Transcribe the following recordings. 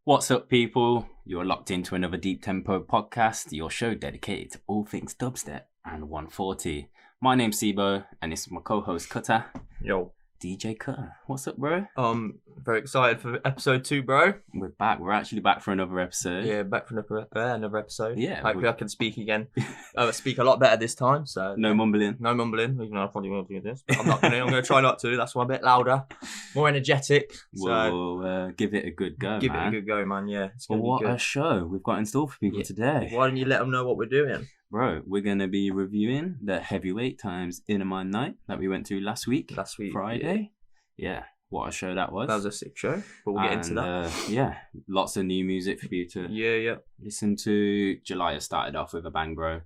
What's up, people? You're locked into another Deep Tempo podcast, your show dedicated to all things dubstep and 140. My name's Sibo, and this is my co-host Cutter. Yo. DJ Cutter. What's up, bro? Very excited for episode 2, bro. We're back. We're actually back for another episode. Yeah, back for another episode. Yeah. Hopefully I can speak again. Speak a lot better this time. So No mumbling. No mumbling, even though I probably won't do this. But I'm going to try not to. That's why I'm a bit louder, more energetic. We'll give it a good go, Give it a good go, man. Yeah. It's Well, be what good. a show we've got in store for people today. Why don't you let them know what we're doing? Bro, we're going to be reviewing the heavyweight times INNAMIND night that we went to last week. Friday. Yeah, what a show that was. That was a sick show, but we'll get into that. Yeah, lots of new music for you to listen to. July has started off with a bang, bro.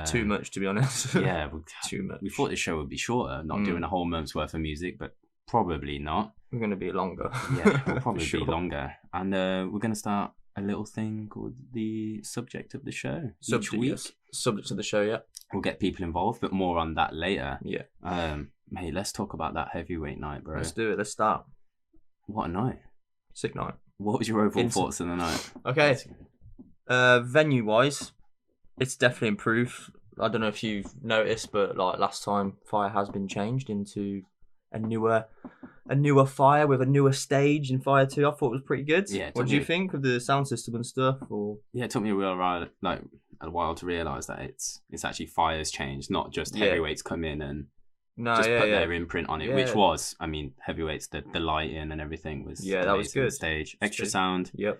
Too much, to be honest. Yeah, too much. We thought the show would be shorter, not doing a whole month's worth of music, but probably not. We're going to be longer. Yeah, it'll probably be longer. And we're going to start a little thing called the subject of the show each week. Yes. Subject of the show, yeah. We'll get people involved, but more on that later. Yeah. Mate, let's talk about that heavyweight night, bro. Let's do it. Let's start. What a night. Sick night. What was your overall thoughts on the night? Okay. Venue-wise, it's definitely improved. I don't know if you've noticed, but like last time, Fire has been changed into a newer Fire with a newer stage in Fire 2. I thought it was pretty good. Yeah. What do you think of the sound system and stuff? Or yeah, it took me a while to realise that it's actually Fire's changed, not just heavyweights come in and put their imprint on it, which was, I mean, heavyweights, the lighting and everything was that was good. Stage, extra sound. Yep.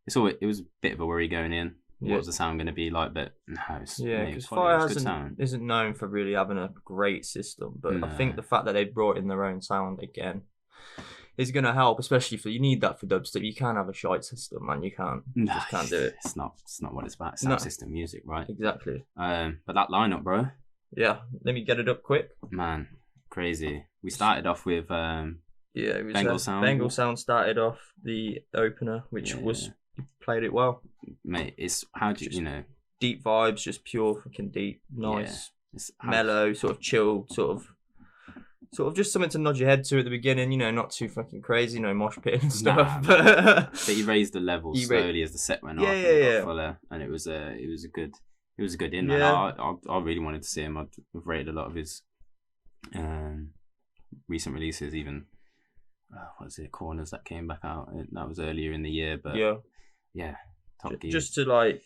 It was a bit of a worry going in. What was the sound going to be like? But no, because Fire isn't known for really having a great system, but I think the fact that they brought in their own sound again is going to help, especially you need that for dubstep. You can't have a shite system, man. You can't. Just can't do it. It's not what it's about. It's sound system music, right? Exactly. But that lineup, bro. Yeah, let me get it up quick. Man, crazy. We started off with it was Bengal Sound. Bengal Sound started off the opener, which was played it well. Mate, it's deep vibes, just pure fucking deep, nice, mellow, sort of chill, sort of just something to nod your head to at the beginning. Not too fucking crazy, mosh pit and stuff. But he raised the level slowly as the set went off. Yeah. Fuller, and it was a good in. Yeah. I really wanted to see him. I've rated a lot of his recent releases, even Corners that came back out. That was earlier in the year, but top gear. Just to like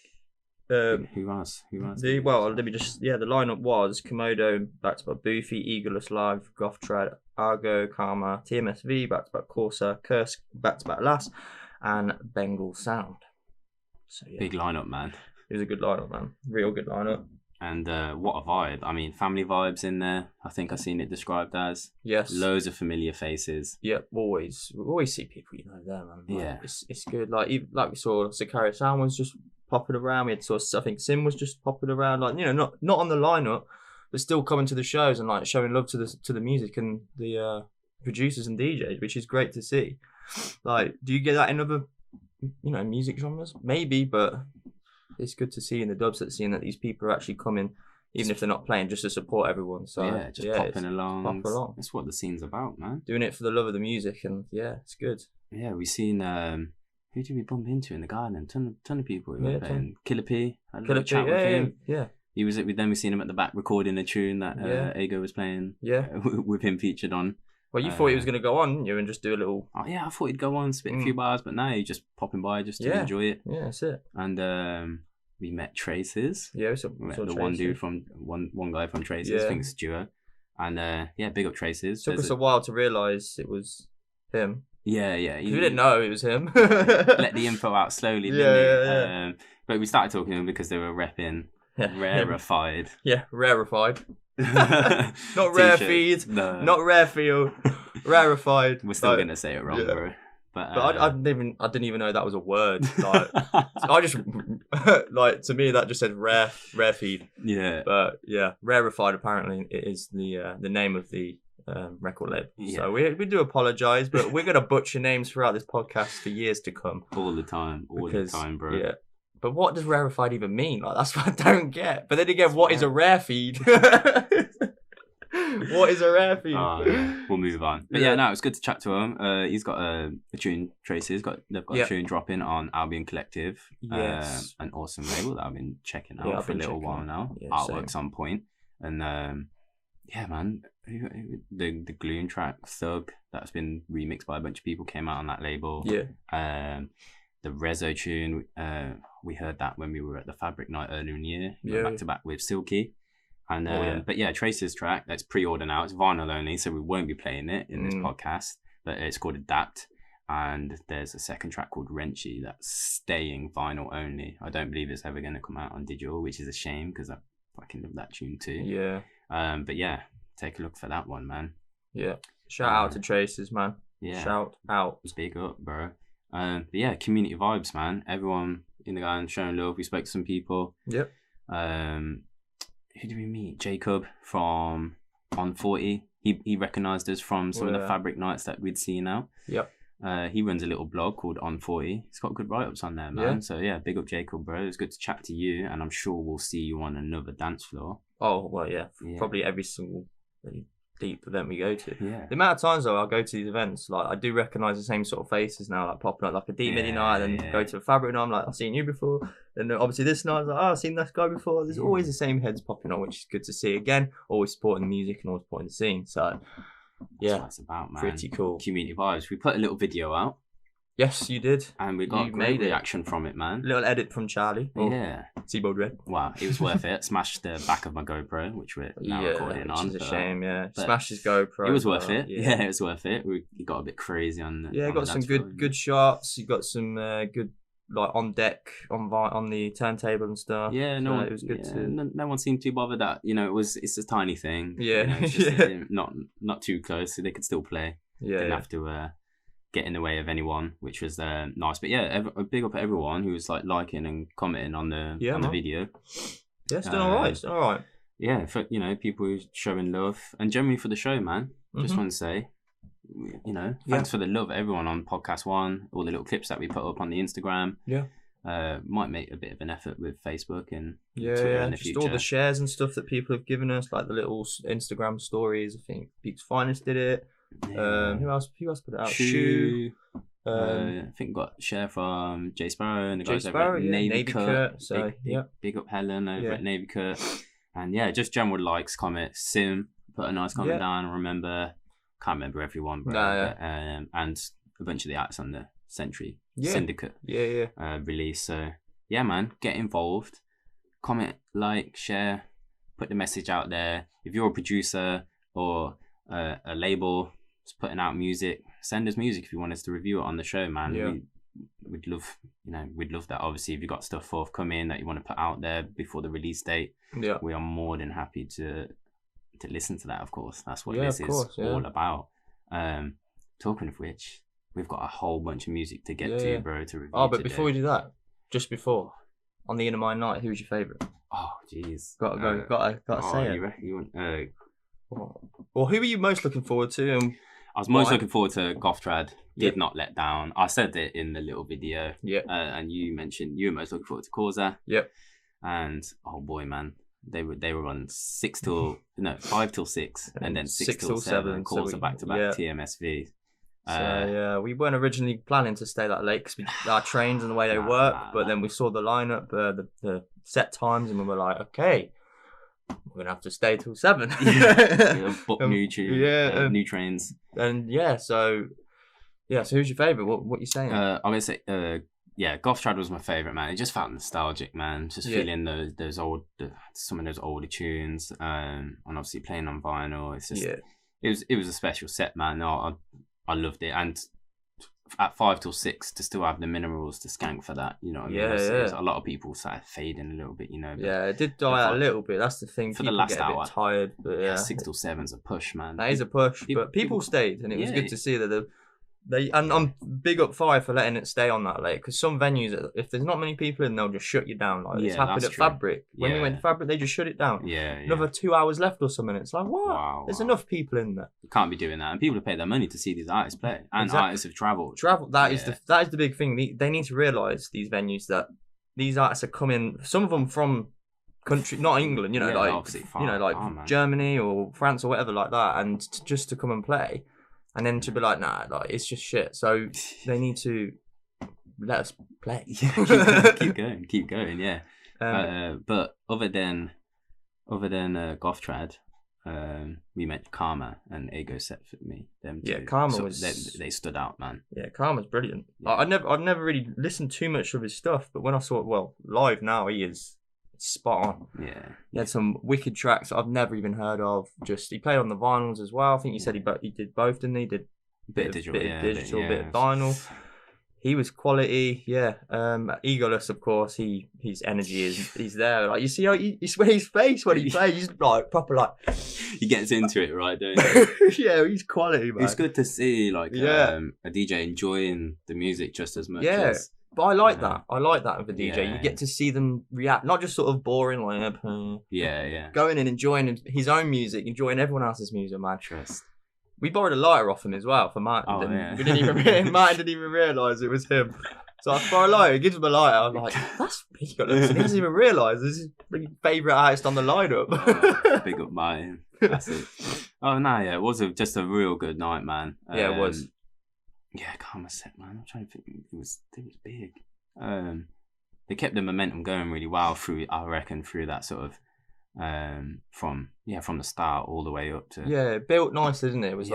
who else? The lineup was Komodo backed by Boofy, Eagleus Live, Goth Trad, Argo, Karma, TMSV backed by Quasar, Kursk backed by Lass, and Bengal Sound. So big lineup, man. It was a good lineup, man. Real good lineup. And what a vibe. I mean, family vibes in there. I think I've seen it described as. Yes. Loads of familiar faces. Yeah, always. We always see people there, man. Yeah. It's good. Like we saw, Sicario Sound was just popping around. We had I think Sim was just popping around. Like, not on the lineup, but still coming to the shows and like showing love to the music and the producers and DJs, which is great to see. Like, do you get that in other, music genres? Maybe, but it's good to see in the dubstep scene that these people are actually coming, even if they're not playing, just to support everyone. So popping along. That's what the scene's about, man. Doing it for the love of the music, and it's good. Yeah, we've seen who did we bump into in the garden? Ton of people. Playing Killer P. Had a little chat with him. Yeah. He was. Then we seen him at the back recording a tune that Ego was playing. Yeah. With him featured on. Well, you thought he was going to go on, didn't you, and just do a little... Oh, yeah, I thought he'd go on, spit a few bars, but no, he's just popping by just to enjoy it. Yeah, that's it. And we met Traces. Yeah, we met the one dude from... One guy from Traces, I think it's a duo. And, big up Traces. Took us a while to realise it was him. Yeah. We didn't know it was him. Let the info out slowly, didn't he? But we started talking to him because they were repping Rarefied. Yeah, Rarefied. Not rare feed, not rare feel, rarefied. We're still gonna say it wrong, bro. But I didn't even know that was a word. Like, I just to me that just said rare feed. Yeah. But yeah, Rarefied apparently it is the name of the record label. Yeah. So we do apologise, but we're gonna butcher names throughout this podcast for years to come. All the time, bro. Yeah. But what does rarefied even mean? Like, that's what I don't get. But then again, what is a rare feed? What is a rare for you? Oh, yeah. We'll move on. But yeah, no, it's good to chat to him. He's got a tune, Tracy's got, they've got a tune dropping on Albion Collective. Yes. An awesome label that I've been checking out for a little while now. Yeah, Artwork's on point. And yeah, man, the Glume track, Thug, that's been remixed by a bunch of people, came out on that label. Yeah. The Rezo tune, we heard that when we were at the Fabric Night earlier in the year. We went back to back with Silky. And but yeah, Trace's track, that's pre-order now. It's vinyl only, so we won't be playing it in this podcast. But it's called Adapt. And there's a second track called Wrenchy that's staying vinyl only. I don't believe it's ever going to come out on digital, which is a shame because I fucking love that tune too. Yeah. But yeah, take a look for that one, man. Yeah. Shout out to Traces, man. Yeah. Shout out. Speak up, bro. But yeah, community vibes, man. Everyone in the garden showing love. We spoke to some people. Yep. Who did we meet? Jacob from On 40. He recognised us from some of the Fabric Nights that we'd seen now. Yep. He runs a little blog called On 40. He's got good write-ups on there, man. Yeah. So yeah, big up Jacob, bro. It's good to chat to you, and I'm sure we'll see you on another dance floor. Oh, well, yeah. Probably every single deep event we go to. Yeah. The amount of times though I'll go to these events, like I do recognise the same sort of faces now, like popping up like a deep midi night, and then go to a Fabric night, I'm like, I've seen you before. And then obviously this night, I was like, oh, I've seen this guy before. There's always the same heads popping up, which is good to see. Again, always supporting the music and always supporting the scene. So yeah, that's what it's about, man. Pretty cool. Community vibes. We put a little video out. Yes, you did. And we got a great reaction from it, man. Little edit from Charlie. Yeah. Seaboard Red. Wow, it was worth it. Smashed the back of my GoPro, which we're now recording on. Which is a shame, yeah. Smashed his GoPro. It was worth it. Yeah, it was worth it. We got a bit crazy on the... Yeah, got some good shots. You got some good, like, on deck, on the turntable and stuff. Yeah, no one... It was good to... No one seemed too bothered that, it's a tiny thing. Yeah. You know, it's just, not too close, so they could still play. Yeah. Didn't have to... get in the way of anyone, which was nice. But yeah, a big up at everyone who was like liking and commenting on the video. Yeah, it's done alright. It's done alright. Yeah, for people who showing love, and generally for the show, man. Just want to say, thanks for the love, everyone on Podcast One, all the little clips that we put up on the Instagram. Yeah. Might make a bit of an effort with Facebook and Twitter in the future. Just all the shares and stuff that people have given us, like the little Instagram stories. I think Pete's Finest did it. Yeah. Who else put it out? Shoe. I think we got share from Jay Sparrow and the guys over at Navy Kurt. So big up Helen over at Navy Kurt. And yeah, just general likes, comments. Sim put a nice comment down. Can't remember everyone, bro. And a bunch of the acts on the Century Syndicate release. So yeah, man, get involved. Comment, like, share, put the message out there. If you're a producer or a label putting out music, send us music if you want us to review it on the show, man. We'd love that. Obviously, if you got stuff forthcoming that you want to put out there before the release date, we are more than happy to listen to that. Of course, that's what this is all about. Talking of which, we've got a whole bunch of music to get to, bro, to review. But today. Before we do that, just before on the INNAMIND night, who's your favourite? Oh jeez, gotta say it. You want Well, who are you most looking forward to? I was most looking forward to Gothtrad. Did not let down. I said it in the little video. And you mentioned you were most looking forward to Quasar. And oh boy, man, they were on 5 till 6, and then 6 till 7. Quasar back to back TMSV. So we weren't originally planning to stay that late because our trains and the way they work. But then we saw the lineup, the set times, and we were like, okay. We're gonna have to stay till 7. Book new trains. And so who's your favourite? What you saying? I'm gonna say Gothtrad was my favourite, man. It just felt nostalgic, man. Just feeling those old some of those older tunes, and obviously playing on vinyl. It's just it was a special set, man. I loved it, and at 5 till 6 to still have the minerals to skank for that, you know what I mean? A lot of people started fading a little bit, you know. It did die out a little bit. That's the thing. For people the last get hour, a bit tired, but 6 till 7's a push, man. That is a push, but people stayed, and it was good to see that and I'm big up Fire for letting it stay on that late, because some venues, if there's not many people in, they'll just shut you down. Like it's happened at Fabric. When we went to Fabric, they just shut it down. Another 2 hours left or something. It's like, what? Wow, there's enough people in there. You can't be doing that, and people have paid their money to see these artists play, and artists have travelled. That is the big thing. They need to realise, these venues, that these artists are coming. Some of them from country, not England, obviously Germany or France or whatever like that, and just to come and play, and then to be like, nah, like it's just shit. So they need to let us play. keep going. Yeah. But other than Goth Trad, we met Karma and Ego Set for me. Them two. Yeah, Karma was they stood out, man. Yeah, Karma's brilliant. Yeah. I've never really listened too much of his stuff, but when I saw it, live now, he is spot on. Yeah, he had some wicked tracks that I've never even heard of. He played on the vinyls as well. I think he said he did both, didn't he? Did bit of digital, bit of vinyl. He was quality, yeah. Egoless, of course. His energy he's there. Like you see how you swear his face when he plays. He's like proper like. He gets into it, right? Don't he? Yeah, he's quality, man. It's good to see a DJ enjoying the music just as much. Yeah, but I like that. I like that with a DJ. Yeah. You get to see them react, not just sort of boring like. Yeah. Going in, enjoying his own music, enjoying everyone else's music, man. Trust. We borrowed a lighter off him as well for Martin. Yeah. We didn't even Martin didn't even realise it was him. So I borrowed a lighter, he gives him a lighter. I'm like, that's ridiculous. He hasn't even realised this is his favourite artist on the lineup. Big up Martin. That's it. Oh no, yeah, it was just a real good night, man. Yeah, it was. Yeah, Karma Set, man. I'm trying to think. It was big. They kept the momentum going really well through that sort of from the start all the way up to it built nice, didn't it? It was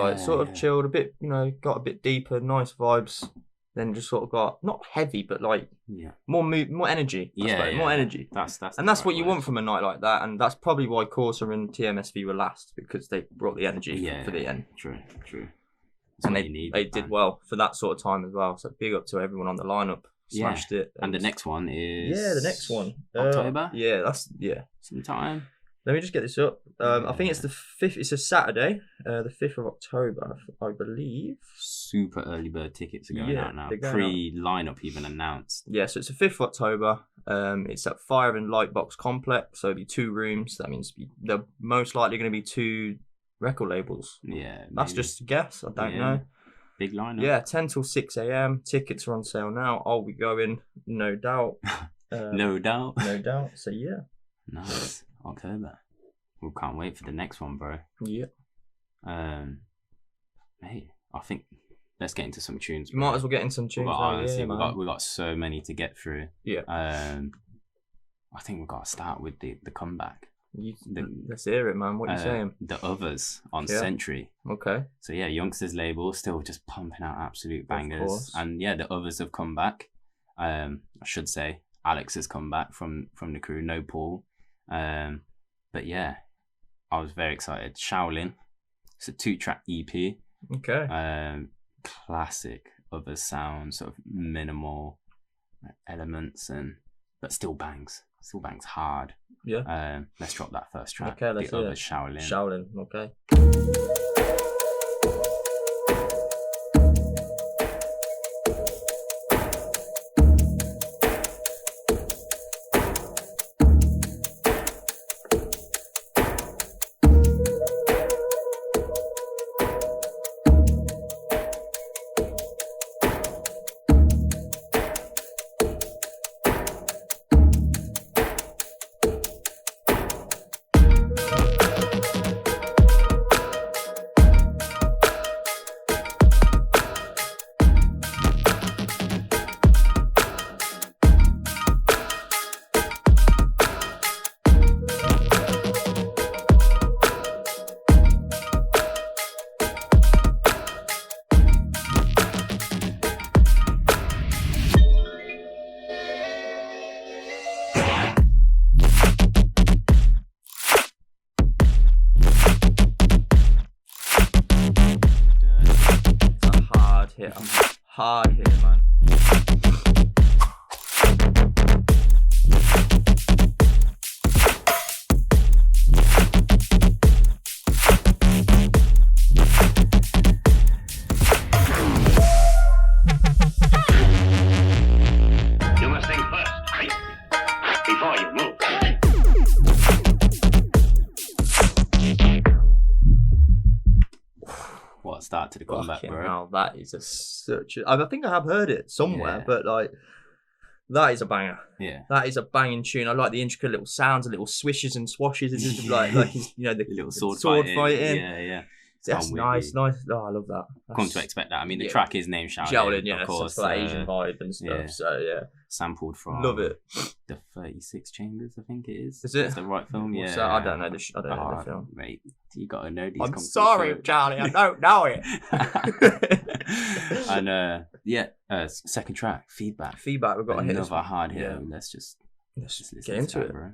chilled a bit, got a bit deeper, nice vibes, then just sort of got not heavy but like more energy. More energy. That's what you want from a night like that, and that's probably why Quasar and TMSV were last, because they brought the energy for the end. True. And they did well for that sort of time as well. So big up to everyone on the lineup. Smashed it. And the next one is the next one October. Sometime. Let me just get this up. I think it's the 5th. It's a Saturday, the 5th of October, I believe. Super early bird tickets are going out now. Pre-lineup even announced. Yeah, so it's the 5th of October. It's at Fire and Lightbox Complex. So it'll be 2 rooms. That means they're most likely going to be 2 record labels. Yeah, that's just a guess. I don't know. Big lineup. Yeah, 10 till 6 a.m. Tickets are on sale now. I'll be going, no doubt. No doubt. So yeah. Nice. October. We can't wait for the next one, bro. Yeah. Hey, I think let's get into some tunes. You might as well get into some tunes. We got so many to get through. Yeah. I think we've got to start with the comeback. Let's hear it, man. What are you saying? The Others on Century. Okay. So yeah, Youngsters label still just pumping out absolute bangers, and the Others have come back. I should say Alex has come back from the crew. No Paul. But yeah, I was very excited. Shaolin. It's a 2-track EP. Okay. Classic Others sound, sort of minimal elements, but still bangs. Still bangs hard. Yeah. Let's drop that first track. Okay, let's hear it. Shaolin. Okay. Hard hit, man. You must think first, right? Before you move. What a start to the comeback, bro. Wow, that is such a... I think I have heard it somewhere, but like... That is a banger. Yeah. That is a banging tune. I like the intricate little sounds, the little swishes and swashes. It's just like his, you know, the little sword fighting. Yeah. That's nice. Oh, I love that. Come to expect that. I mean, the track is named Shaolin, yeah, of course. So that Asian vibe and stuff. Yeah. So yeah, sampled from love it. The 36 Chambers, I think it is. Is it? That's the right film? Yeah. So I don't know the film. Mate, you gotta know these. I'm sorry, Charlie. I don't know it. And second track, Feedback. We've got to hit another hard hit. Yeah. Let's just listen get into it, bro.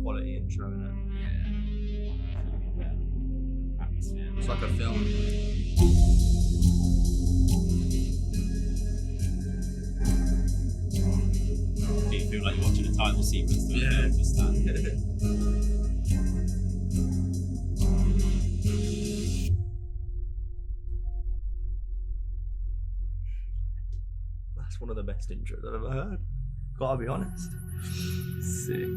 Quality intro, innit? Yeah. Atmosphere. It's like a film. Do you feel like you're watching a title sequence? Yeah. Just that. That's one of the best intros I've ever heard. Gotta be honest. Sick.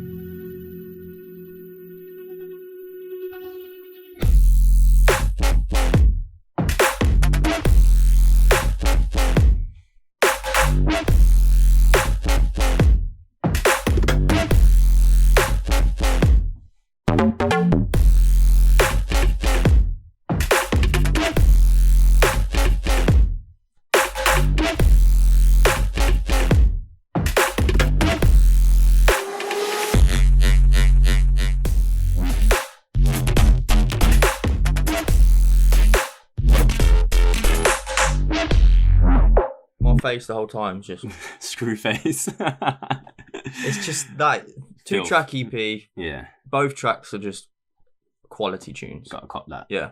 Face the whole time, just screw face. It's just that 2-track EP. Yeah, both tracks are just quality tunes. Gotta cop that. Yeah,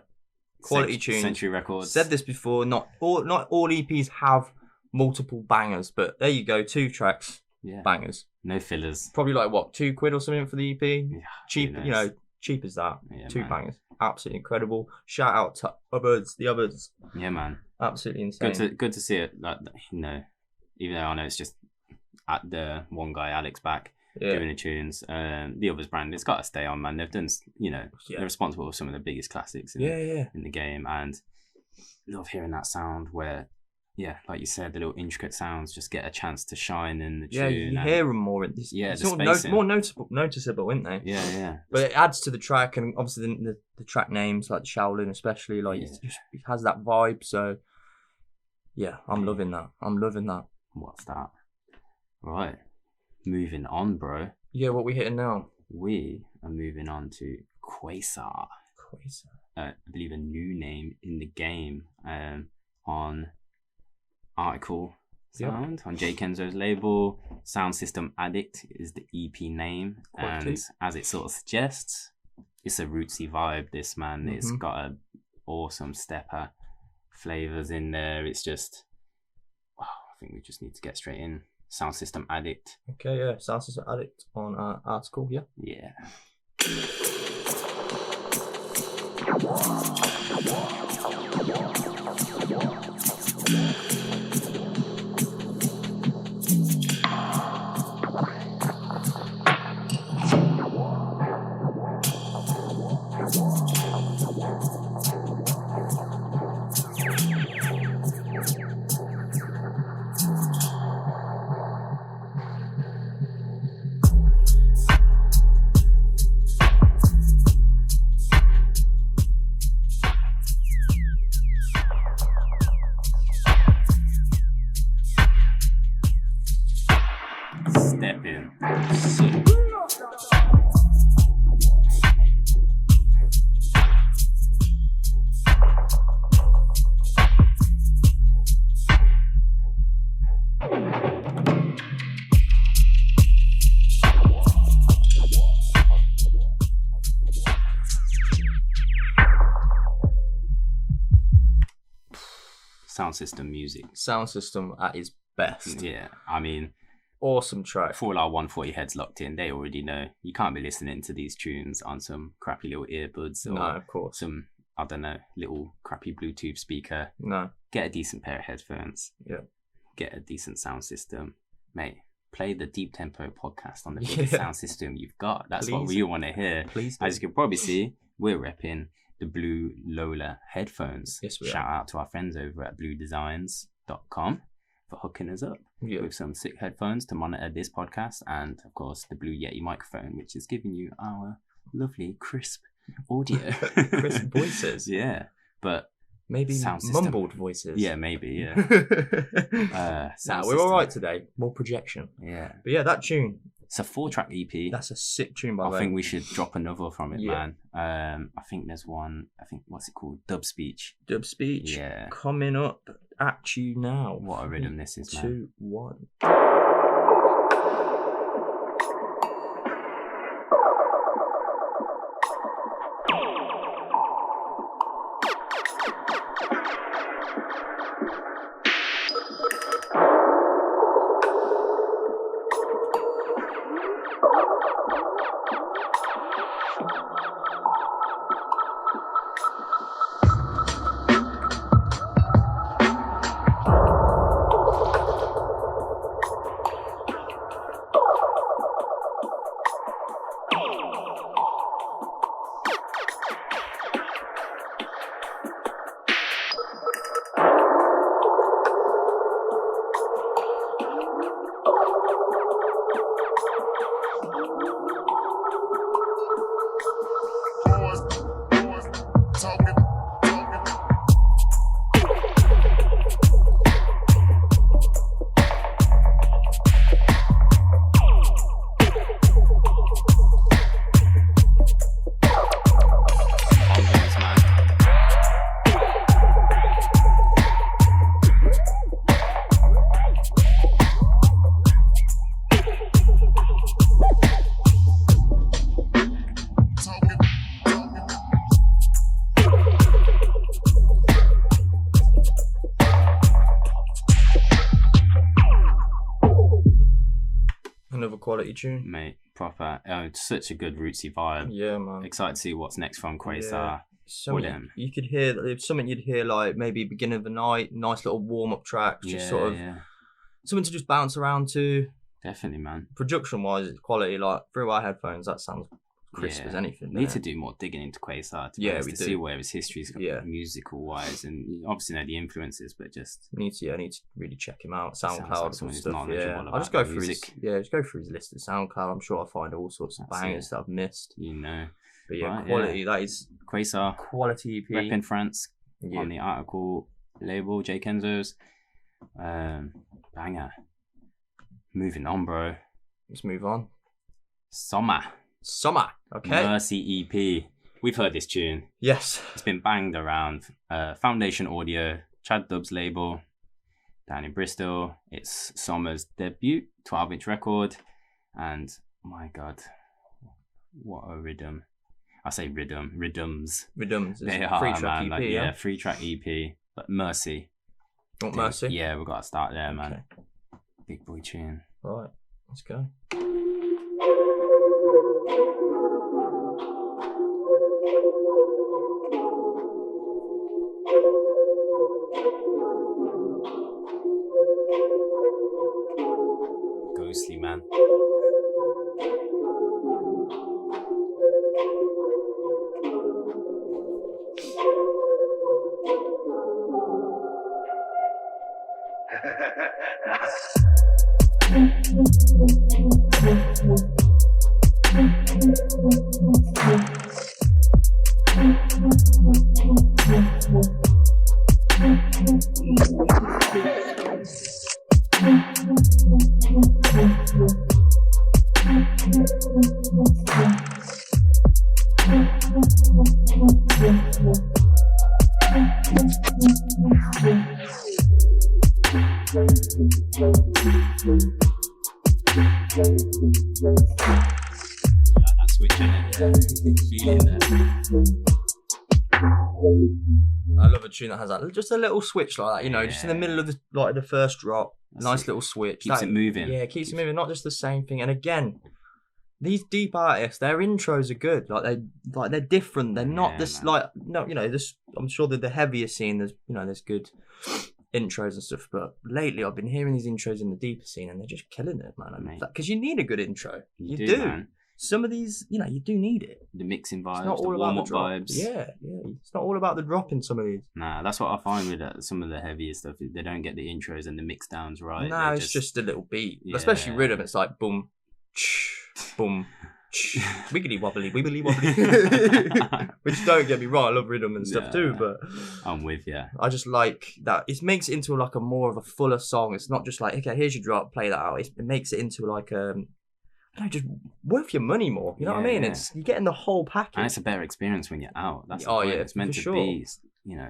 quality tunes. Century Records. Said this before. Not all EPs have multiple bangers, but there you go. 2 tracks, bangers. No fillers. Probably like what, £2 or something for the EP. Yeah, cheap, you know, cheap as that. Yeah, 2 man. bangers, absolutely incredible. Shout out to the others. Yeah, man. Absolutely insane. Good to see it. Like, you know, even though I know it's just at the one guy Alex back doing the tunes. The others brand, it's got to stay on, man. They've done, you know, they're responsible for some of the biggest classics in the game, and love hearing that sound where, like you said, the little intricate sounds just get a chance to shine in the tune. Yeah, you hear them more. It's more noticeable, isn't they? Yeah. But it adds to the track, and obviously the track names, like the Shaolin especially, like it has that vibe. So, yeah, I'm loving that. What's that? Right. Moving on, bro. Yeah, what we hitting now? We are moving on to Quasar. I believe a new name in the game. On Article Sound, on J Kenzo's label. Sound System Addict is the EP name. And as it sort of suggests, it's a rootsy vibe, this, man. It's got a awesome stepper flavors in there. It's just, I think we just need to get straight in. Sound System Addict. Okay, yeah. Sound System Addict on Article, yeah. Yeah. Step in. Sound System music. Sound System at its best. Yeah, I mean, awesome track. For all our 140 heads locked in, they already know you can't be listening to these tunes on some crappy little earbuds or of course. some I don't know, little crappy Bluetooth speaker. No. Get a decent pair of headphones. Yeah. Get a decent sound system. Mate, play the Deep Tempo podcast on the biggest sound system you've got. That's what we want to hear. Please do. As you can probably see, we're repping the Blue Lola headphones. Yes, we Shout out to our friends over at bluedesigns.com for hooking us up with some sick headphones to monitor this podcast, and of course the Blue Yeti microphone, which is giving you our lovely crisp audio. Crisp voices. Yeah, but maybe mumbled voices. Yeah, maybe, yeah. We're all right today. More projection. Yeah. But yeah, that tune. It's a 4-track EP. That's a sick tune, by the way. I think we should drop another from it, man. I think there's one, what's it called? Dub Speech. Dub Speech. Yeah. Coming up at you now. What a rhythm this is, man. 2, 1. Quality tune, mate. Proper. Such a good rootsy vibe. Yeah, man. Excited to see what's next from Quasar. Yeah. You could hear something you'd hear like maybe beginning of the night, nice little warm up tracks, just sort of something to just bounce around to. Definitely, man. Production wise, it's quality. Like through our headphones, that sounds crisp as anything. We need to do more digging into Quasar to see where his history is musical wise, and obviously know the influences, but just I need to really check him out. SoundCloud and stuff. I'll just go through his list of SoundCloud. I'm sure I'll find all sorts of bangers that I've missed. You know. But quality. That is Quasar quality EP. Rep in France on the Article label, J Kenzo's. Banger. Moving on, bro. Let's move on. Somah. Okay. Mercy EP. We've heard this tune. Yes. It's been banged around. Foundation Audio, Chad Dub's label, down in Bristol. It's Somah's debut 12-inch record, and my God, what a rhythm! I say rhythms. They are, 3-track man. EP, 3-track EP. But Mercy. Want Mercy? Yeah, we've got to start there, man. Big boy tune. Right, let's go. Ghostly, man. I love a tune that has that, just a little switch like that, you know, just in the middle of the first drop. Nice little switch. Keeps it moving. Yeah, keeps it moving. Not just the same thing. And again, these deep artists, their intros are good. They're different. They're not this man. This. I'm sure that the heavier scene, there's good intros and stuff. But lately, I've been hearing these intros in the deeper scene, and they're just killing it, man. Because you need a good intro. You do. Man. Some of these, you do need it. The mixing vibes, the warm-up vibes. Yeah. It's not all about the drop in some of these. Nah, that's what I find with some of the heavier stuff. They don't get the intros and the mix downs right. No, it's just a little beat. Yeah. Especially rhythm. It's like boom, boom, wiggly wobbly, wibbly wobbly. Which, don't get me wrong, I love rhythm and stuff too, but I'm with you. I just like that. It makes it into like a more of a fuller song. It's not just like, okay, here's your drop, play that out. It makes it into like just worth your money more. You know what I mean? It's you're getting the whole package, and it's a better experience when you're out. That's the point. It's meant to be,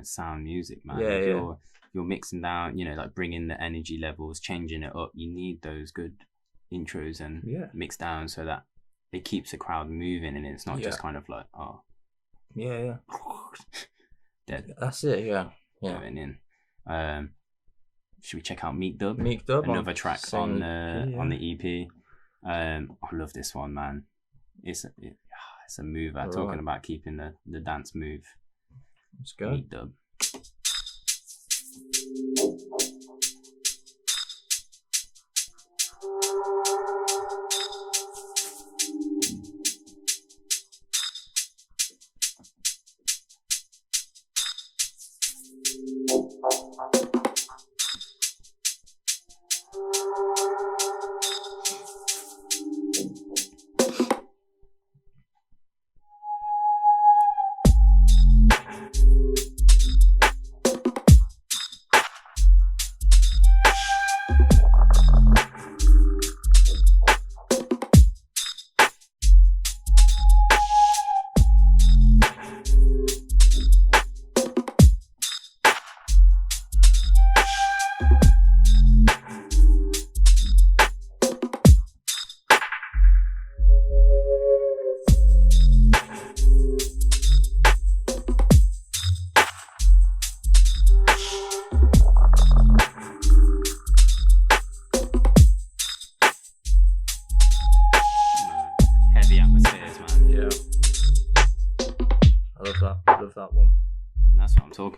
sound music, man. If you're mixing down, like bringing the energy levels, changing it up. You need those good intros and mix down so that it keeps the crowd moving, and it's not just kind of like dead. That's it. Going in. Should we check out Meek Dub? Another track on the EP. I love this one, man. It's a mover. Right. Talking about keeping the dance move. Let's go. Meek Dub.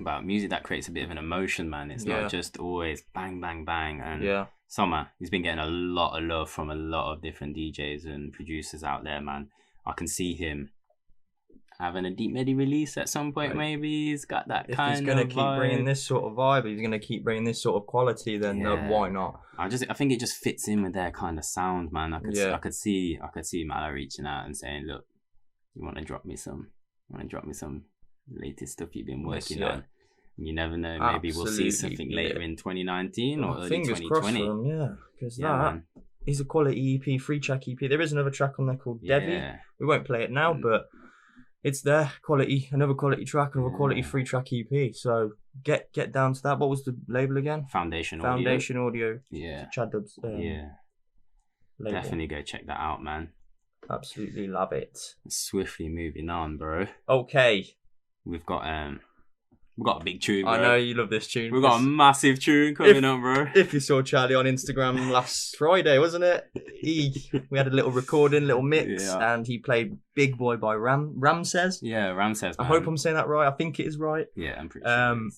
About music that creates a bit of an emotion, man. It's not just always bang bang bang. And Somah, he's been getting a lot of love from a lot of different DJs and producers out there, man. I can see him having a Deep Medi release at some point. Maybe he's got that kind of. If he's gonna keep bringing this sort of vibe, he's gonna keep bringing this sort of quality, then why not? I think it just fits in with their kind of sound, man. I could see Mala reaching out and saying, look, you want to drop me some latest stuff you've been working on. You never know. Maybe we'll see something later in 2019 or early 2020. Crossed for him, because that is a quality EP, 3-track EP. There is another track on there called Devi. We won't play it now, but it's there. Another quality track, another quality 3-track EP. So get down to that. What was the label again? Foundation Audio. Yeah. Chad Dubz. Label. Definitely go check that out, man. Absolutely love it. Swiftly moving on, bro. Okay. We've got a big tune, bro. I know you love this tune. We've got a massive tune coming up, bro. If you saw Charlie on Instagram last Friday, wasn't it? We had a little recording, little mix, and he played Big Boy by Ramsez. Yeah, Ramsez, man. I hope I'm saying that right. I think it is right. Yeah, I'm pretty sure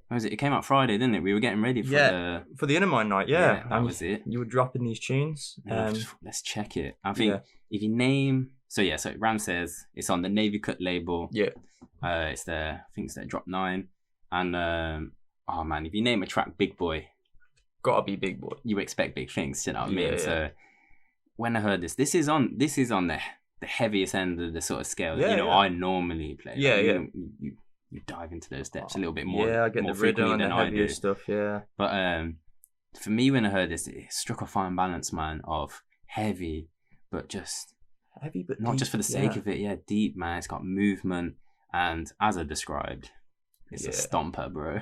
what was it? It came out Friday, didn't it? We were getting ready for the INNAMIND night, that was it. You were dropping these tunes. Let's check it. I think if you name... So Ramsez, it's on the Navy Cut label. Yeah. It's their drop 9. And if you name a track Big Boy, gotta be Big Boy. You expect big things, you know what I mean? Yeah. So when I heard this is on the heaviest end of the sort of scale that I normally play. Yeah, you dive into those depths a little bit more. Yeah, I get more the rhythm and the heavier stuff, But for me, when I heard this, it struck a fine balance, man, of heavy, but not deep, just for the sake of it. Yeah, deep, man. It's got movement, and as I described, it's a stomper, bro.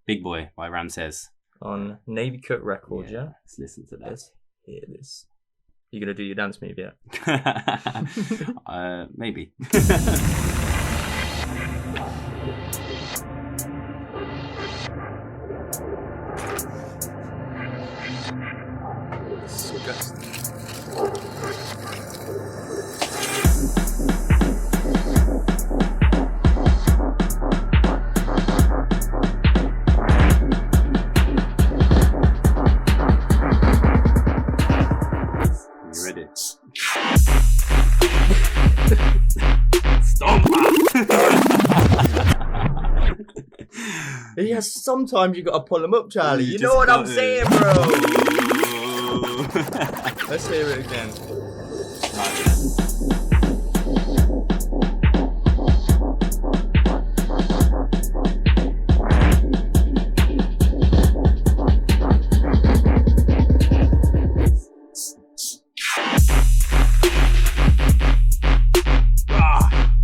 Big Boy by Ramsez on Navy Cut Records. Yeah, let's listen to that. Let's hear this. You gonna do your dance move yet? Maybe. Disgusting. Yeah, sometimes you got to pull them up, Charlie. You You just know what I'm got to. saying, bro? Let's hear it again.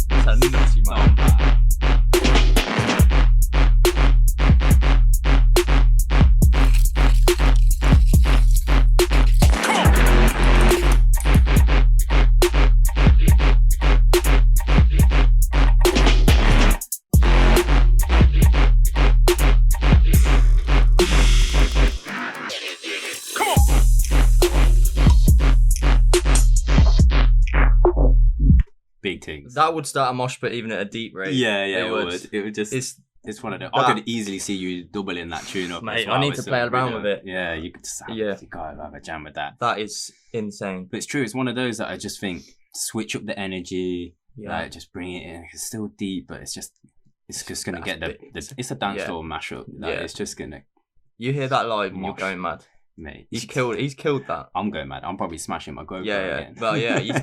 That's a nutty man. Big things. That would start a mosh pit even at a deep rate. Yeah, it would. It would just. It's one of them. I that- could easily see you doubling that tune up. Mate, as well I need with to some play around rhythm. with it. Yeah, you could just have, Yeah. you gotta have a jam with that. That is insane. But it's true. It's one of those that I just think switch up the energy. Yeah. Like, just bring it in. It's still deep, but it's just gonna That's get the big. it's a dance Yeah. floor mashup. Like, Yeah. it's just gonna, You hear that live and you're Mosh. going mad. mate. He's killed that. I'm going mad. I'm probably smashing my GoPro Yeah. again. But yeah,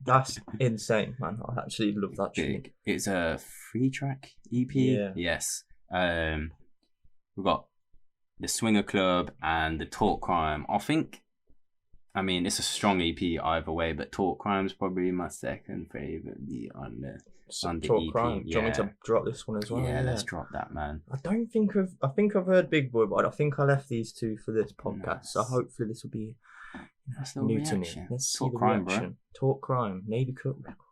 that's insane, man. I actually love that tune. Big. It's a 3-track EP. Yeah. Yes. We've got the Swinger Club and the Talk Crime. I mean, it's a strong EP either way, but Talk Crime's probably my second favorite on the Talk EP. Crime. Do you want me to drop this one as well? Yeah, let's drop that, man. I think I've heard Big Boy, but I think I left these two for this podcast. So Nice. hopefully this will be That's no new reaction. to me. Let's see Talk the Crime, reaction. Talk Crime, Navy Cut Records.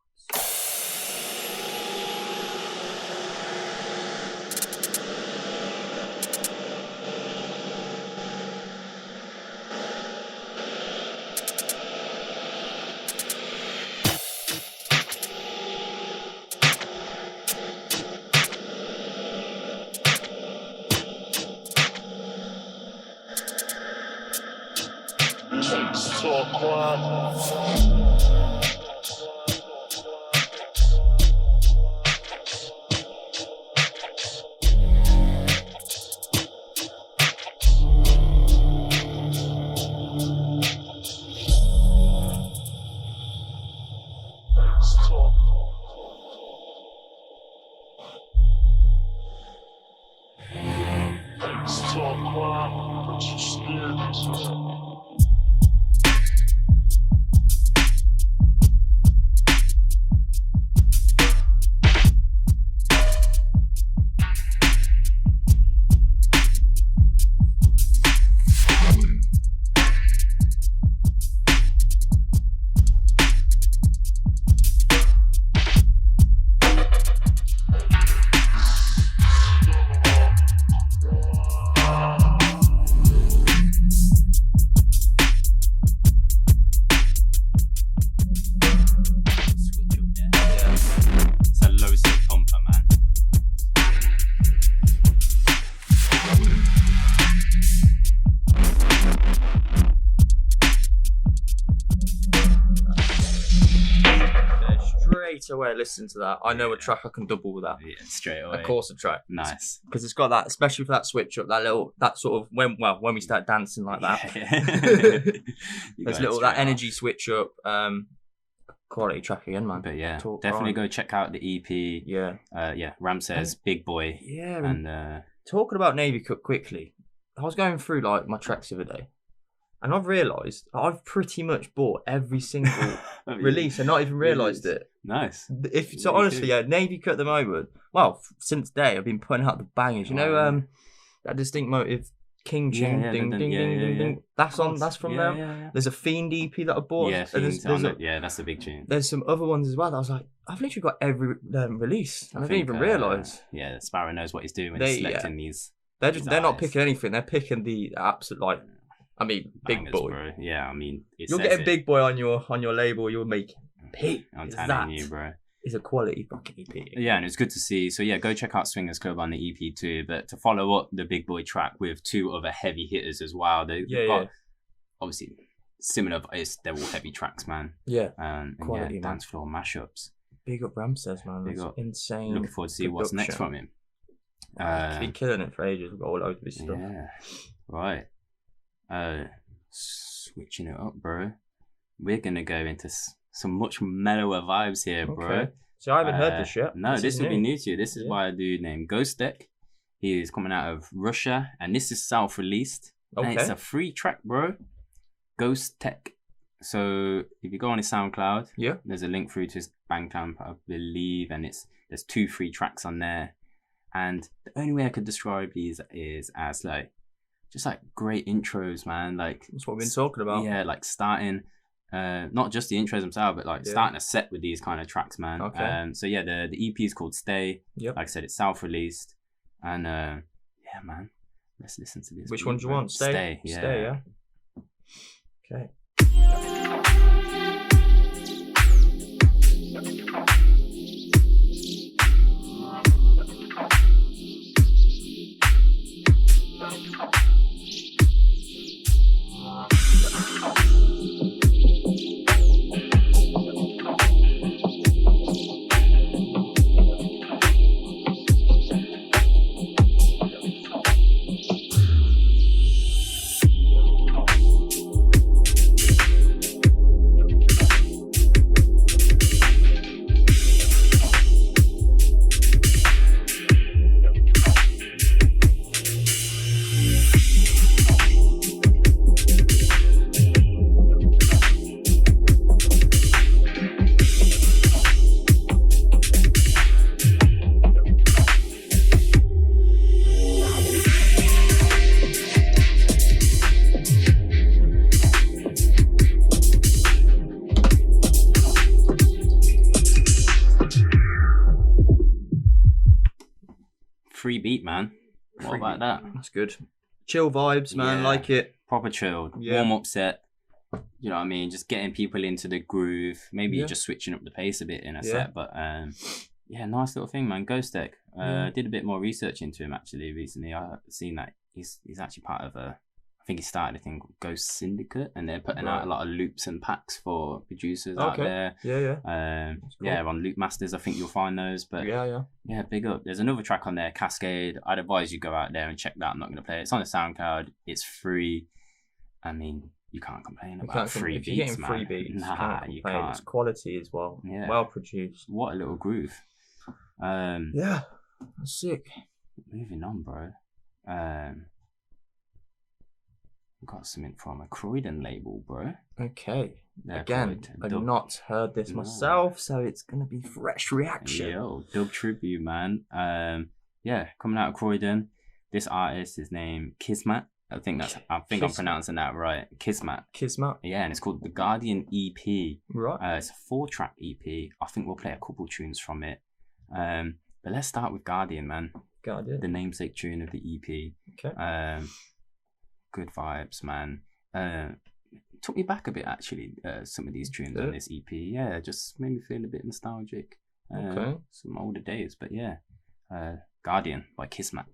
It's a low step thumper, man. Straight away, listen to that. I know a track I can double with that. Yeah, straight away. Of course, a track. Nice. Because it's got that, especially for that switch up, that sort of when we start dancing like that. You There's got it little that straight energy off. switch up. Quality track again, man. But yeah, Talk definitely Crime. go check out the EP. Yeah, Ramsez, Big Boy, yeah. and Talking about Navy Cut quickly, I was going through like my tracks the other day, and I've realised I've pretty much bought every single release and not even realised it. Nice. If so, Really honestly, good. yeah, Navy Cut at the moment. Well, since day I've been putting out the bangers. You know, Oh, that Distinct Motive King tune, Yeah, ding the- ding yeah, ding yeah, ding yeah. ding. That's from them. Yeah. There's a Fiend EP that I bought. Yeah, and Fiends on it. Yeah, that's a big tune. there's some other ones as well that I was like, I've literally got every release, and I didn't even realise. Yeah, Sparrow knows what he's doing when They- he's selecting these. They're these not artists. picking anything. They're picking the absolute Big Bangers, Boy. bro. Yeah, I mean, You'll get a Big Boy on your label. You'll make P. I'm Is telling that you, bro. is a quality fucking EP. Yeah, and it's good to see. So yeah, go check out Swingers Club on the EP2. But to follow up the Big Boy track with two other heavy hitters as well. They've got obviously similar. They're all heavy tracks, man. Yeah. And Quality, yeah, man. dance floor mashups. Big up Ramsez, man. Big That's up. insane. Looking forward to see what's next production. from him. Been killing it for ages. We've got all over his stuff. Yeah. Right. Switching it up, bro. We're gonna go into some much mellower vibes here, bro. Okay. So I haven't heard this yet. No, this will be new to you. This is by a dude named Ghostek. He is coming out of Russia, and this is self-released. Okay. And it's a free track, bro. Ghostek. So if you go on his SoundCloud, there's a link through to his Bandcamp, I believe, and there's 2 free tracks on there. And the only way I could describe these is as like just like great intros, man. Like that's what we've been talking about. Yeah, like starting not just the intros themselves, but like starting a set with these kind of tracks, man. Okay. So yeah, the EP is called Stay. Yep. Like I said, it's self-released, and yeah, man, let's listen to this. Which one do you want? Stay. Yeah. Stay. Yeah. Okay. Free beat, man. What about that? That's good. Chill vibes, man. Like it. Proper chilled. Warm up set. You know what I mean? Just getting people into the groove. Maybe just switching up the pace a bit in a set. But yeah, nice little thing, man. Ghostek. Did a bit more research into him actually recently. I've seen that he's actually part of I think he started a thing called Ghost Syndicate, and they're putting out a lot of loops and packs for producers out there. Yeah, on Loop Masters, I think you'll find those. But yeah, big up. There's another track on there, Cascade. I'd advise you go out there and check that. I'm not going to play it. It's on the SoundCloud. It's free. I mean, you can't complain about free beats, if you're getting man. free beats, You can't. It's quality as well. Yeah. Well produced. What a little groove. Yeah, that's sick. Moving on, bro. Got something from a Croydon label, bro. Okay. Again, I've not heard this myself, so it's gonna be fresh reaction. Yo, Dub Tribute, man. Yeah, coming out of Croydon. This artist is named Kismat. I think I'm pronouncing that right. Kismat. Yeah, and it's called The Guardian EP. Right. It's a 4-track EP. I think we'll play a couple tunes from it. But let's start with Guardian, man. Guardian. The namesake tune of the EP. Okay. Good vibes, man. Took me back a bit actually. Some of these tunes on this EP, yeah, just made me feel a bit nostalgic. Some older days, but yeah. Guardian by Kismat.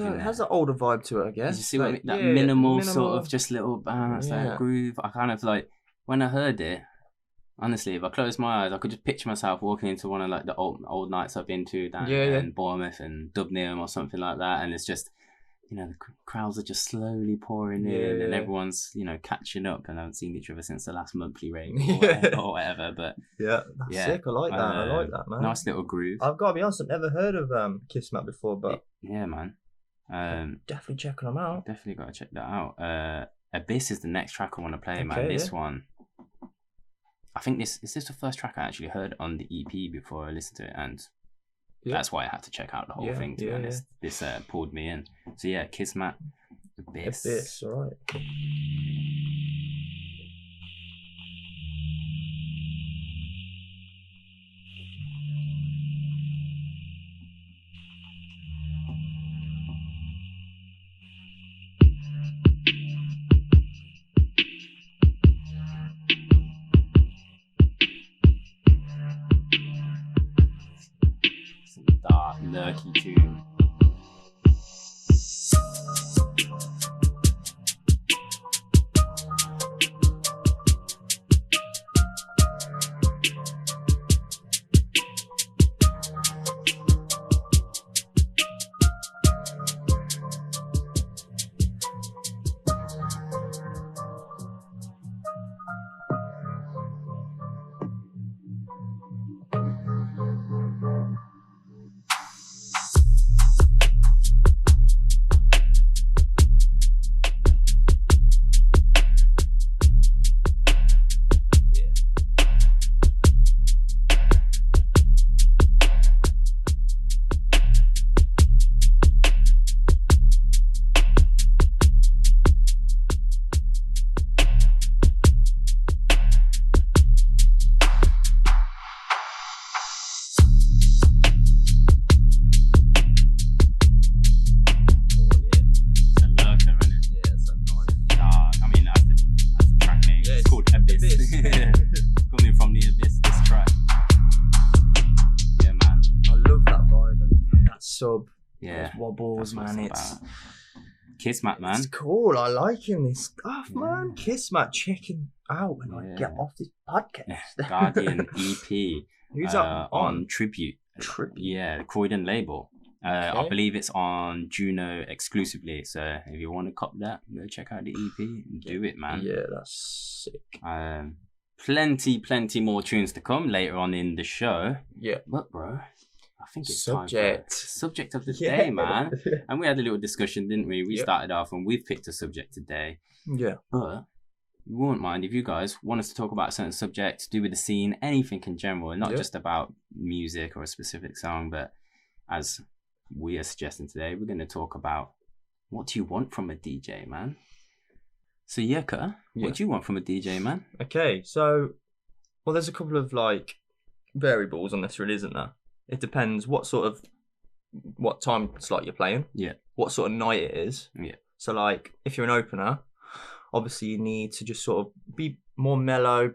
it has an older vibe to it, I guess. You see what I mean? That minimal sort of just little bounce, that groove. I kind of like, when I heard it, honestly, if I closed my eyes, I could just picture myself walking into one of like the old nights I've been to down in Bournemouth and Dubney or something like that, and it's just, you know, the crowds are just slowly pouring in, and everyone's, you know, catching up, and I haven't seen each other since the last monthly rave or whatever. But that's sick. I like that. I like that, man. Nice little groove. I've got to be honest, I've never heard of Kismat before, but yeah, man. Definitely checking them out. Definitely got to check that out. Abyss is the next track I want to play, man. This one. I think is this the first track I actually heard on the EP before I listened to it, and that's why I had to check out the whole thing, to be honest. This pulled me in. So yeah, Kismat, Abyss. Alright. Lurky tune. Wobbles, man. It's Kismat, man. It's cool. I like this stuff, man. Kismat, checking out when I get off this podcast. Guardian EP. Who's up on Tribute? Yeah, Croydon label. I believe it's on Juno exclusively. So if you want to cop that, go check out the EP and do it, man. Yeah, that's sick. Plenty more tunes to come later on in the show. Yeah. But bro, I think it's subject of the day, man. And we had a little discussion, didn't we? We started off and we've picked a subject today. Yeah. But we won't mind if you guys want us to talk about a certain subject to do with the scene, anything in general, and not just about music or a specific song, but as we are suggesting today, we're going to talk about what do you want from a DJ, man? So Yucca, what do you want from a DJ, man? Okay, so there's a couple of like variables on this, really, isn't there? It depends what time slot you're playing. Yeah. What sort of night it is. Yeah. So like if you're an opener, obviously you need to just sort of be more mellow,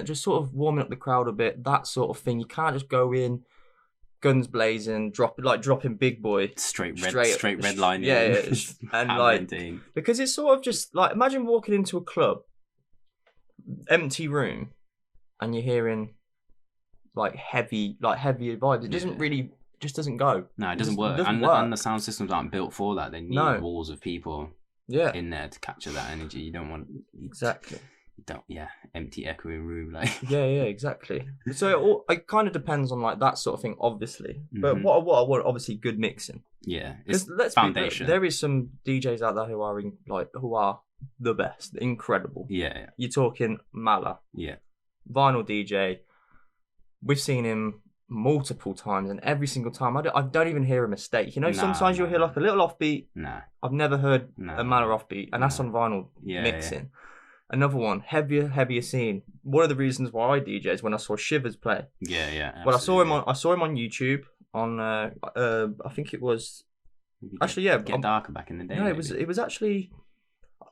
just sort of warming up the crowd a bit, that sort of thing. You can't just go in guns blazing, dropping big boy straight red line. Yeah, and like because it's sort of just like, imagine walking into a club, empty room, and you're hearing like heavy vibes. It doesn't really, just doesn't go. No, it doesn't work. And the sound systems aren't built for that. They need walls of people in there to capture that energy. You don't want empty echoing room like. Yeah, exactly. So it kind of depends on like that sort of thing, obviously. But what I want, obviously, good mixing. Yeah, it's foundation. There is some DJs out there who are the best, incredible. Yeah. You're talking Mala. Yeah. Vinyl DJ. We've seen him multiple times, and every single time I don't even hear a mistake. You know, sometimes you'll hear like a little offbeat. I've never heard a Mala offbeat, and that's on vinyl mixing. Yeah. Another one, heavier scene. One of the reasons why I DJ is when I saw Shivers play. Yeah. Absolutely. Well, I saw him on YouTube on I think it was Get Darker back in the day. No, it was actually.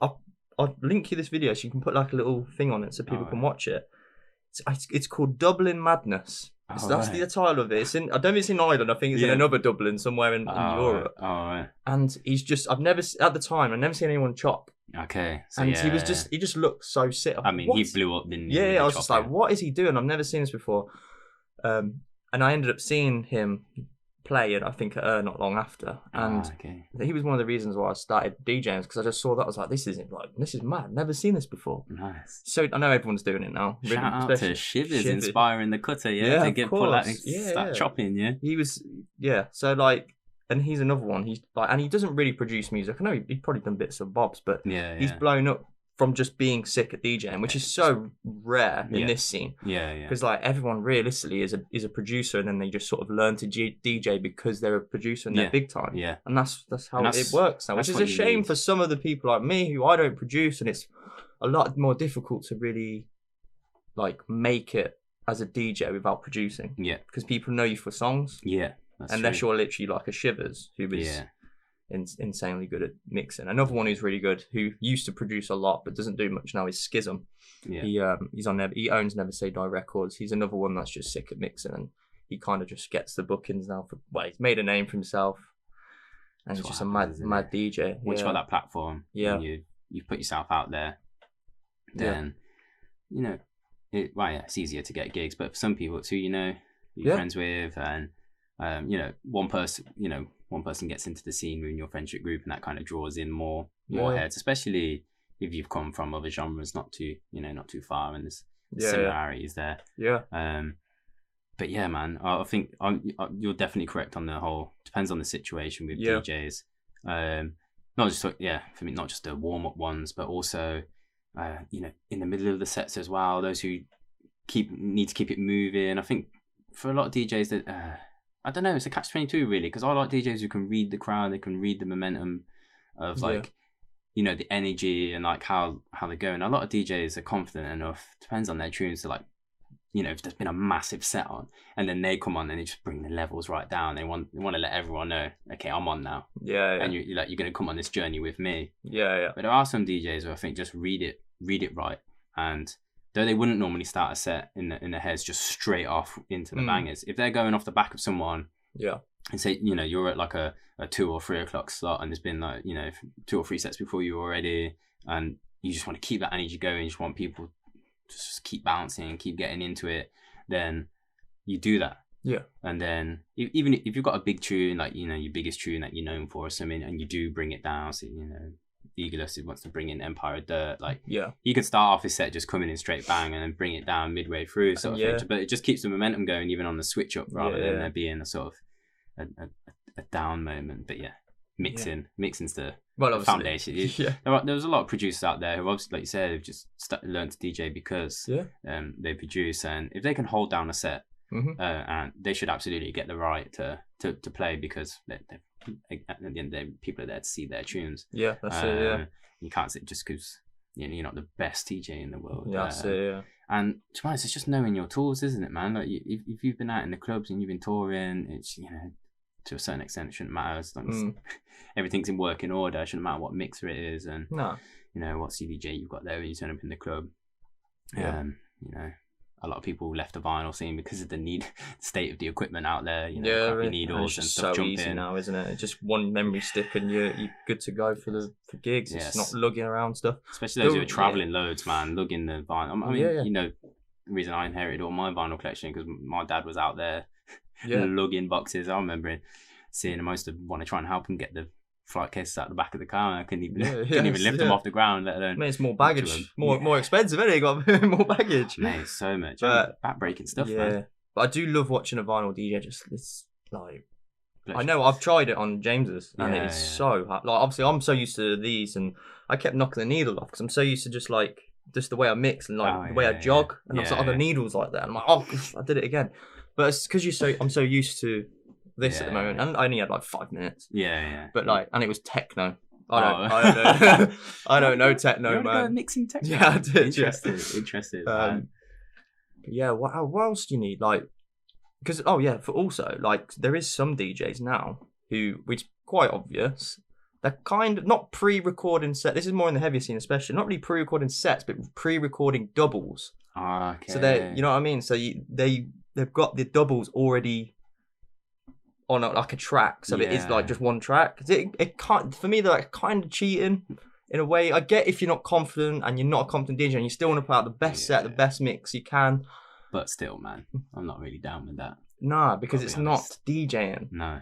I'll link you this video so you can put like a little thing on it so people can watch it. It's called Dublin Madness. So that's the title of it. It's in, I don't think it's in Ireland. I think it's in another Dublin somewhere in Europe. Right. And he's just, I've never seen anyone chop. Okay. So, and he just looked so sick. I mean, he blew up, didn't he? Yeah, I was just like, what is he doing? I've never seen this before. And I ended up seeing him play it, I think, not long after. And he was one of the reasons why I started DJing, because I just saw that. I was like, this is mad. Never seen this before. Nice. So I know everyone's doing it now. Shout out to Shivers inspiring the cutter, to get pull out and start chopping, He was, so like, and he's another one. He's like, and he doesn't really produce music. I know he's probably done bits of bobs, but he's blown up from just being sick at DJing, which is so rare in this scene. Because like everyone realistically is a producer, and then they just sort of learn to DJ because they're a producer and they're big time. And that's how it works now, which is a shame for some of the people like me who I don't produce, and it's a lot more difficult to really like make it as a DJ without producing. Because people know you for songs. Unless you're literally like a Shivers who is insanely good at mixing. Another one who's really good, who used to produce a lot but doesn't do much now, is Schism. He's on he owns Never Say Die Records. He's another one that's just sick at mixing, and he kind of just gets the bookings now he's made a name for himself, and he's just a mad DJ. Once you've got that platform, and you put yourself out there, then it's easier to get gigs. But for some people too, you're friends with, and one person gets into the scene within your friendship group, and that kind of draws in more heads, especially if you've come from other genres not too far, and there's similarities there. But yeah, man, I think you're definitely correct on the whole. Depends on the situation with DJs. Not just for me, not just the warm up ones, but also in the middle of the sets as well. Those who need to keep it moving. I think for a lot of DJs that. I don't know, it's a catch-22 really, because I like DJs who can read the crowd, they can read the momentum of the energy and like how they're going. A lot of DJs are confident enough, depends on their tunes, to like, if there's been a massive set on, and then they come on and they just bring the levels right down. They want to let everyone know, okay, I'm on now. And you're going to come on this journey with me. But there are some DJs who I think just read it right, and though they wouldn't normally start a set in their heads just straight off into the bangers, if they're going off the back of someone, and say you're at like a 2 or 3 o'clock slot, and there's been like 2 or 3 sets before you already, and you just want to keep that energy going, you just want people to just keep bouncing and keep getting into it, then you do that. And then even if you've got a big tune, like your biggest tune that you're known for or something, and you do bring it down, so Eagleus who wants to bring in Empire of Dirt, he could start off his set just coming in straight bang and then bring it down midway through sort of thing, but it just keeps the momentum going even on the switch up, rather than there being a sort of a down moment. But mixing's the foundation. There was a lot of producers out there who obviously, like you said, have just learned to DJ because they produce, and if they can hold down a set, and they should absolutely get the right to play, because they're at the end of the day, people are there to see their tunes. That's it. You can't say just because you're not the best DJ in the world. That's it. And to be honest, it's just knowing your tools, isn't it, man? Like if you've been out in the clubs and you've been touring, it's to a certain extent it shouldn't matter, as long as everything's in working order. It shouldn't matter what mixer it is, and what CDJ you've got there when you turn up in the club. A lot of people left the vinyl scene because of the state of the equipment out there. Crappy needles and stuff jumping. It's so easy now, isn't it? It's just one memory stick and you're good to go for gigs. It's not lugging around stuff. Especially those who are traveling loads, man, lugging the vinyl. I mean, the reason I inherited all my vinyl collection because my dad was out there lugging boxes. I remember seeing him. I used to want to try and help him get the flight cases out the back of the car, and I couldn't even lift them off the ground, let alone. Mate, it's more baggage, more expensive, isn't it? You got more baggage. Mate, so much. Back-breaking stuff, man. But I do love watching a vinyl DJ. It's like, I know I've tried it on James's, and it is so hard. Like, obviously, I'm so used to these, and I kept knocking the needle off because I'm so used to just the way I mix and the way I jog, and I was like, the needles like that. And I'm like, I did it again. But it's because I'm so used to this at the moment, and I only had like 5 minutes. But and it was techno. I don't know techno, man. Mixing techno. Yeah, I did. Interested. What else do you need? Because for also there is some DJs now which is quite obvious. They're kind of not pre-recording sets. This is more in the heavier scene, especially. Not really pre-recording sets, but pre-recording doubles. Okay. So they, you know what I mean. So they they've got the doubles already on like a track, so it is like just one track. It can't, for me, they're like kind of cheating in a way. I get if you're not confident and you're not a confident DJ and you still want to put out the best set, the best mix you can. But still, man, I'm not really down with that. Nah, because it's not DJing. No,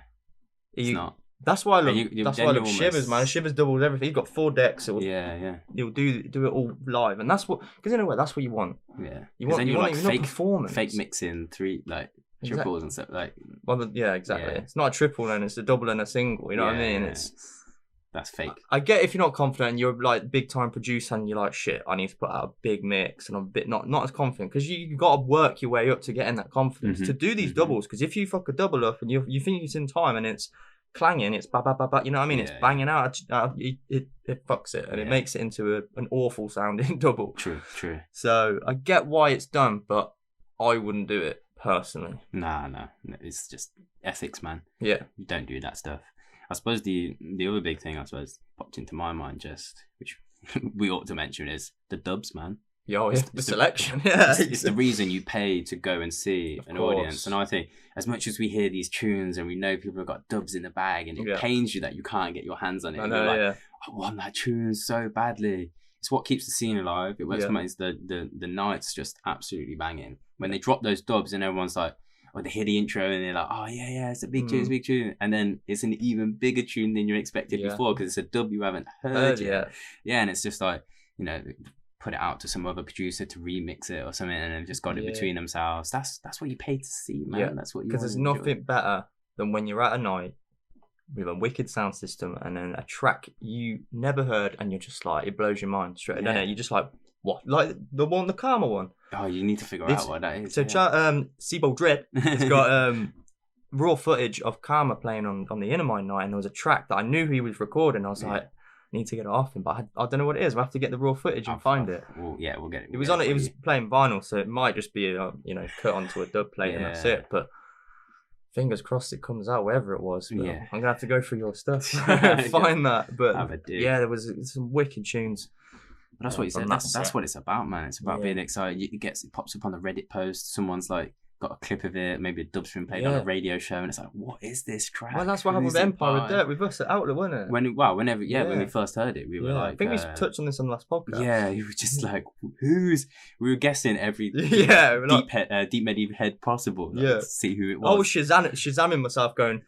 it's not. That's why I love Shivers, man. Shivers doubles everything. He's got 4 decks. He'll do it all live, and that's what, because in a way that's what you want. Yeah, you want fake performance, fake mixing 3 like triples and stuff like. Well, yeah, exactly. Yeah. It's not a triple, then it's a double and a single. You know what I mean? That's fake. I get if you're not confident and you're like big time producer and you're like, shit, I need to put out a big mix and I'm a bit not as confident, because you got to work your way up to getting that confidence to do these doubles. Because if you fuck a double up and you think it's in time and it's clanging, it's ba ba ba ba, you know what I mean? It's banging out. It fucks it and it makes it into an awful sounding double. True. So I get why it's done, but I wouldn't do it personally. No, it's just ethics, man. Yeah, you don't do that stuff. I suppose the other big thing popped into my mind, which we ought to mention, is the dubs, man. The selection. It's the reason you pay to go and see an audience. And I think as much as we hear these tunes and we know people have got dubs in the bag, and it pains you that you can't get your hands on it. I know, I want that tune so badly. It's what keeps the scene alive. It works for me. The night's just absolutely banging. When they drop those dubs and everyone's like, or they hear the intro and they're like, oh yeah, it's a big tune, it's a big tune. And then it's an even bigger tune than you expected before, because it's a dub you haven't heard yet. Yeah, and it's just like, put it out to some other producer to remix it or something, and they've just got it between themselves. That's what you pay to see, man. Yeah. That's what you. Because there's nothing better than when you're at a night with a wicked sound system and then a track you never heard, and you're just like, it blows your mind straight. Don't it? You're just like, what? Like the Karma one. Oh, you need to figure out what that is. So Sibo Dread has got raw footage of Karma playing on the INNAMIND night, and there was a track that I knew he was recording. I was like, I need to get it off him, but I don't know what it is. We'll have to get the raw footage and find it. We'll get it. It was on it. It was playing vinyl, so it might just be cut onto a dub plate and that's it. But fingers crossed it comes out wherever it was. But I'm gonna have to go through your stuff find that. But there was some wicked tunes. But that's what you said. That's what it's about, man. It's about being excited. It pops up on the Reddit post. Someone's like got a clip of it. Maybe a dub's been played on a radio show, and it's like, what is this track? Well, that's what happened with Empire of Dirt with us at Outlet, wasn't it? When we first heard it, we were like, I think we touched on this on the last podcast. Yeah, we were just like, we were guessing every deep medieval head possible. To see who it was. I was Shazamming myself, going.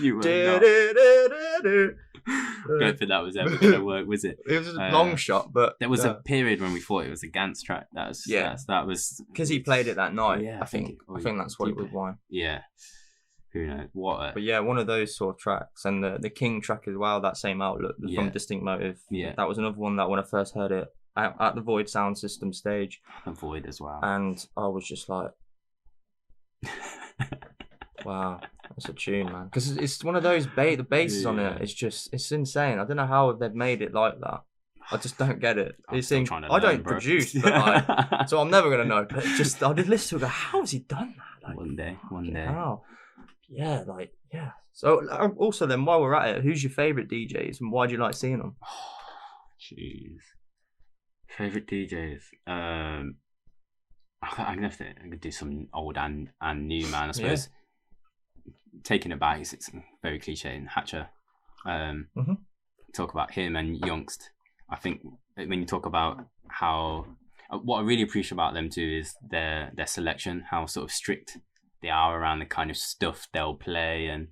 You were not. Don't think that was ever going to work, was it? It was a long shot, but there was a period when we thought it was a Gantz track. That was because he played it that night. Yeah, I think that's what it was. Why? Yeah, who knows what? But one of those sort of tracks, and the King track as well. That same outlook from Distinct Motive. Yeah, that was another one that when I first heard it at the Void sound system stage. The Void as well. And I was just like, wow. That's a tune, man. Because it's one of those the basses on it. It's insane. I don't know how they've made it like that. I just don't get it. I don't produce, but so I'm never gonna know. But I did listen to it. How has he done that? Like, one day. How? Yeah, So also then, while we're at it, who's your favourite DJs and why do you like seeing them? Jeez, favourite DJs. I'm gonna have to do some old and new, man. I suppose. Yeah. Taking it back, it's very cliche. And Hatcher, talk about him and Youngst. I think when you talk about how what I really appreciate about them too is their selection, how sort of strict they are around the kind of stuff they'll play, and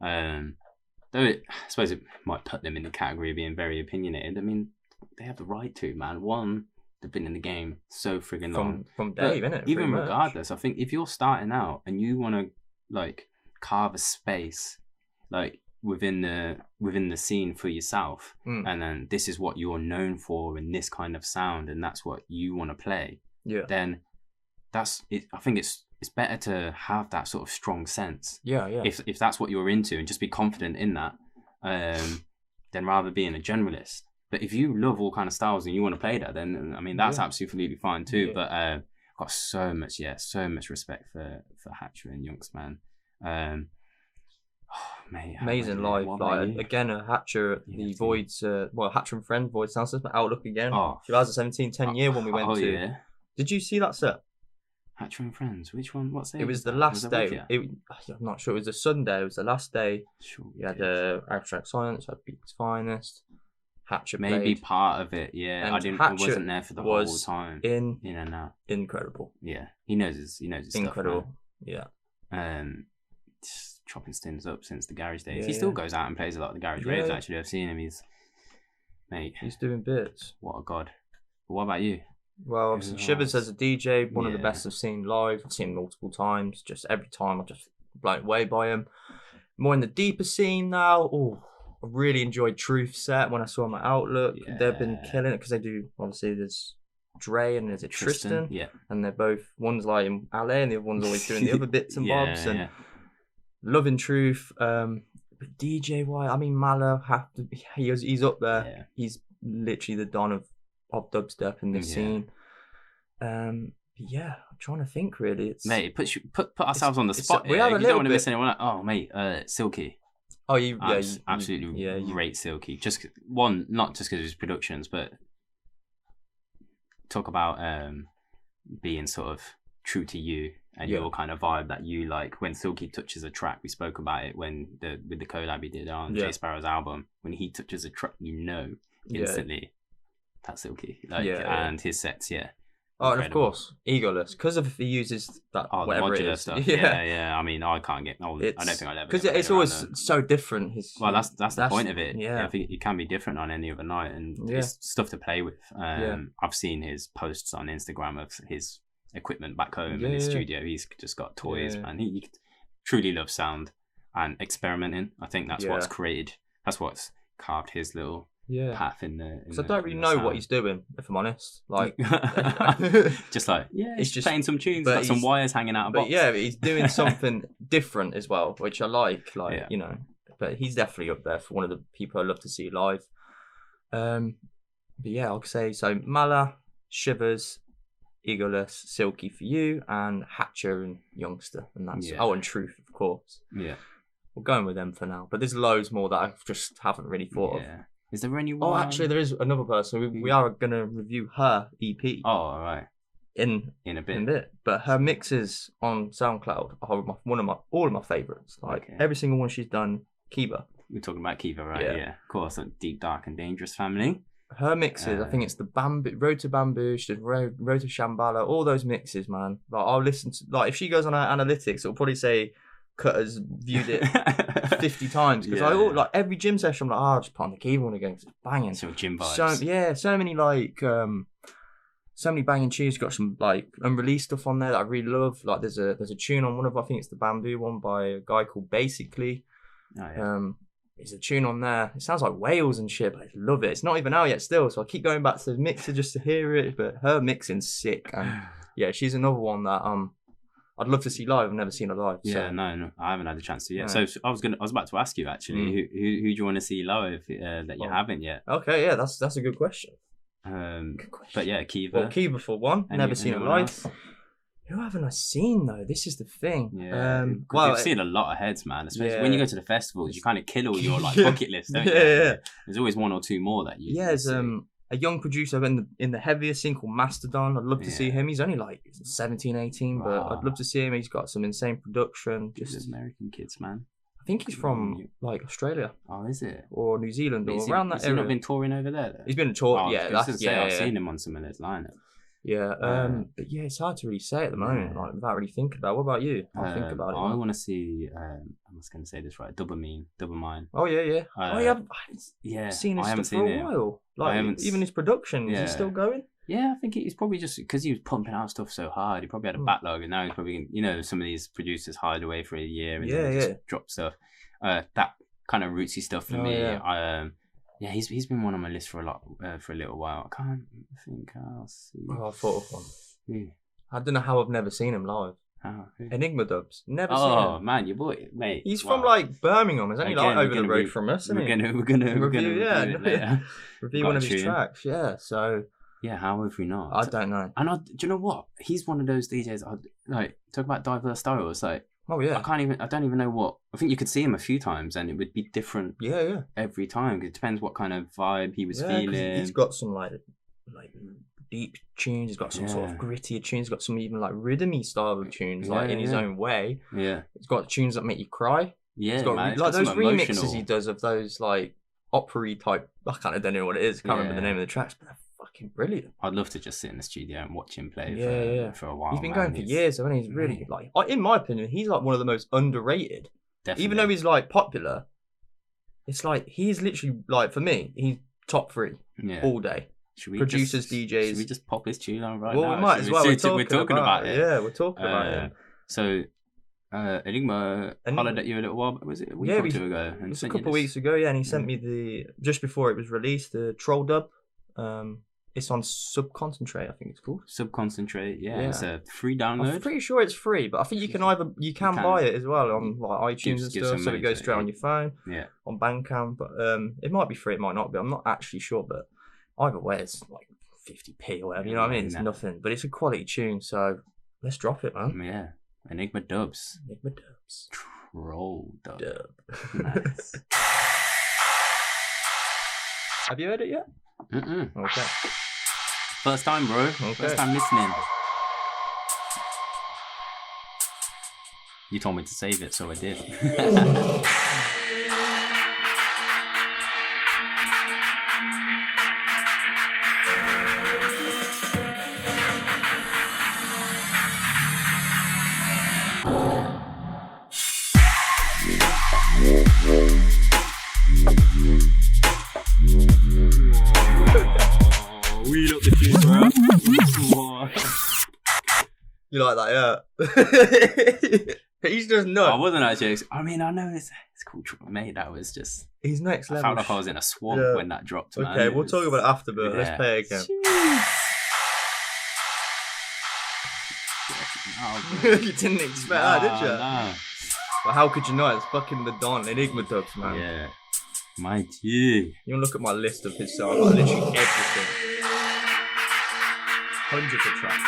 though I suppose it might put them in the category of being very opinionated. I mean, they have the right to, man. One, they've been in the game so friggin' long from Dave, innit? Even regardless, I think if you're starting out and you want to like carve a space like within the scene for yourself, and then this is what you're known for in this kind of sound, and that's what you want to play, then that's it. I think it's better to have that sort of strong sense, if that's what you're into, and just be confident in that, then rather being a generalist. But if you love all kind of styles and you want to play that, then I mean that's absolutely fine too. But I've got so much respect for Hatcher and Youngst, man. Mate, amazing live. Like again, a Hatcher, the Void's Hatcher and Friends Void sound system Outlook again. 2017 10 year when we went to Did you see that set? Hatcher and Friends. Which one? What's it? It was the last day. I'm not sure. It was a Sunday. It was the last day. Sure. You had Abstract Silence, had Beat's Finest. Hatcher maybe played. Part of it. Yeah, I wasn't there for the whole time. In and out. Incredible. Yeah, he knows his incredible. Stuff, yeah. Just chopping stins up since the garage days. He still goes out and plays a lot of the garage raves. Actually, I've seen him. He's doing bits. What a god. But what about you? Well, obviously, Shivers as a DJ, one of the best I've seen live. I've seen him multiple times. Just every time, I'm just blown away by him. More in the deeper scene now. Oh, I really enjoyed Truth set when I saw him at Outlook. Yeah. They've been killing it because they do. Obviously, there's Dre and there's Tristan. Yeah, and they're both, one's like in LA and the other one's always doing the other bits and bobs. And loving Truth. But DJ White, I mean, Mallow, he's up there. Yeah. He's literally the don of dubstep in this scene. I'm trying to think really. Mate, put ourselves on the spot. We have you don't want to miss anyone out. Oh, mate, Silky. Oh, absolutely rate Silky. Just one, not just because of his productions, but talk about being sort of true to you and your kind of vibe that you like. When Silky touches a track, we spoke about it with the collab he did on Jay Sparrow's album. When he touches a track, instantly. That's Silky, and his sets, Oh, and of course, egoless, because of he uses that whatever modular it is. Stuff. Yeah. I mean, I can't get. I don't think I'd ever. Because it's always so different. That's the point of it. Yeah, I think it can be different on any other night, and it's stuff to play with. I've seen his posts on Instagram of his equipment back home in his studio. He's just got toys, man. He truly loves sound and experimenting. I think that's what's created. That's what's carved his little path in the. Because I don't really know what he's doing, if I'm honest. Like, just like he's just playing some tunes, got some wires hanging out of box. But he's doing something different as well, which I like. You know, but he's definitely up there for one of the people I love to see live. But yeah, I'll say so. Mala, Shivers, Egoless, Silky for you, and Hatcher and Youngster, and that's and Truth, of course. Yeah, we're going with them for now. But there's loads more that I just haven't really thought of. Is there anyone? Oh, actually, there is another person. We are going to review her EP. Oh, all right. In a bit. But her mixes on SoundCloud are all of my favourites. Like every single one she's done. Khiva. We're talking about Khiva, right? Yeah. Of course, a Deep, Dark and Dangerous family. Her mixes, I think it's the Bamboo, Road to Bamboo, she did Road to Shambhala, all those mixes, man. Like I'll listen to, like if she goes on her analytics, it'll probably say Cutter's viewed it 50 times because like every gym session I'm like, I'll just put on the Khiva one again because it's banging. So gym vibes. So many like so many banging tunes. Got some like unreleased stuff on there that I really love. Like there's a tune on one of, I think it's the Bamboo one by a guy called Basically. Oh, yeah. There's a tune on there. It sounds like Wales and shit, but I love it. It's not even out yet still, so I keep going back to the mixer just to hear it. But her mixing's sick, and she's another one that I'd love to see live. I've never seen her live. Yeah, so. No, I haven't had the chance to yet. No. So I was about to ask you actually, who do you want to see live that you haven't yet? Okay, yeah, that's a good question. But yeah, Khiva. Well, Khiva for one. Never seen her live. Who haven't I seen though? This is the thing. Yeah, we've seen a lot of heads, man. Especially when you go to the festivals, you kind of kill all your like bucket list, don't you? Yeah. There's always one or two more that you. Yeah, there's a young producer in the heavier scene called Mastodon. I'd love to see him. He's only like 17, 18, but I'd love to see him. He's got some insane production. Just American kids, man. I think he's from like Australia. Oh, is it? Or New Zealand or around that area. He's not been touring over there though? He's been touring. I've seen him on some of those lineups. Yeah, but yeah, it's hard to really say at the moment, like without really thinking about it. What about you? I'll think about it. I want to see. I'm just going to say this right. Double Mine. Oh yeah. I haven't seen his stuff for a while. Like even his production, is he still going? Yeah, I think he's probably just because he was pumping out stuff so hard. He probably had a backlog, and now he's probably some of these producers hired away for a year and just drop stuff. That kind of rootsy stuff for me. Yeah, he's been one on my list for a little while. I can't think. I'll see. Oh, I thought of one. I don't know how I've never seen him live. How? Enigma Dubz. Never seen him. Oh man, your boy, mate. He's from like Birmingham. He's only like over the road from us. We're gonna review one of his tracks. Yeah, so. Yeah, how have we not? I don't know. And do you know what? He's one of those DJs. Like talk about diverse styles. Like. Oh yeah. I don't even know what. I think you could see him a few times and it would be different. Yeah. Every time. It depends what kind of vibe he was feeling. He's got some like deep tunes. He's got some sort of grittier tunes. He's got some even like rhythmy style of tunes, like in his own way. Yeah. He's got tunes that make you cry. Yeah, he's got, man. like those remixes he does of those like opera type. I don't know what it is. I can't remember the name of the tracks, but they're fucking brilliant. I'd love to just sit in the studio and watch him play for a while. He's been going for years, I mean, he's really like, in my opinion, he's like one of the most underrated. Definitely. Even though he's like popular, it's like he's literally like, for me, he's top 3 all day. Producers, DJs. Should we just pop his tune on right now? Well, we might as well. We're talking about it. Yeah, we're talking about it. So, Enigma hollered at you a little while, was it a week or two ago? It was a couple of weeks ago, and he sent me just before it was released, the Troll Dub. It's on Subconcentrate, I think it's called. Subconcentrate, yeah. It's a free download. I'm pretty sure it's free, but I think you can buy it as well on like iTunes and stuff, so it goes straight on your phone. Yeah. On Bandcamp, but it might be free, it might not be. I'm not actually sure, but either way, it's like 50p or whatever. You know what I mean? It's nothing, but it's a quality tune, so let's drop it, man. Yeah. Enigma Dubz. Enigma Dubz. Troll Dub. Nice. Have you heard it yet? Okay. First time, bro. Okay. First time listening. You told me to save it, so I did. You like that, yeah? He's just nuts. I wasn't actually. I mean, I know it's cool, mate. That was just. He's next level. I felt like I was in a swamp when that dropped. Man. Okay, we'll talk about it after, but let's play it again. You didn't expect that, did you? No. But how could you not? It's fucking the Don, Enigma Dubz, man. Yeah. My G. You want to look at my list of his songs, like literally everything. Hundreds of tracks.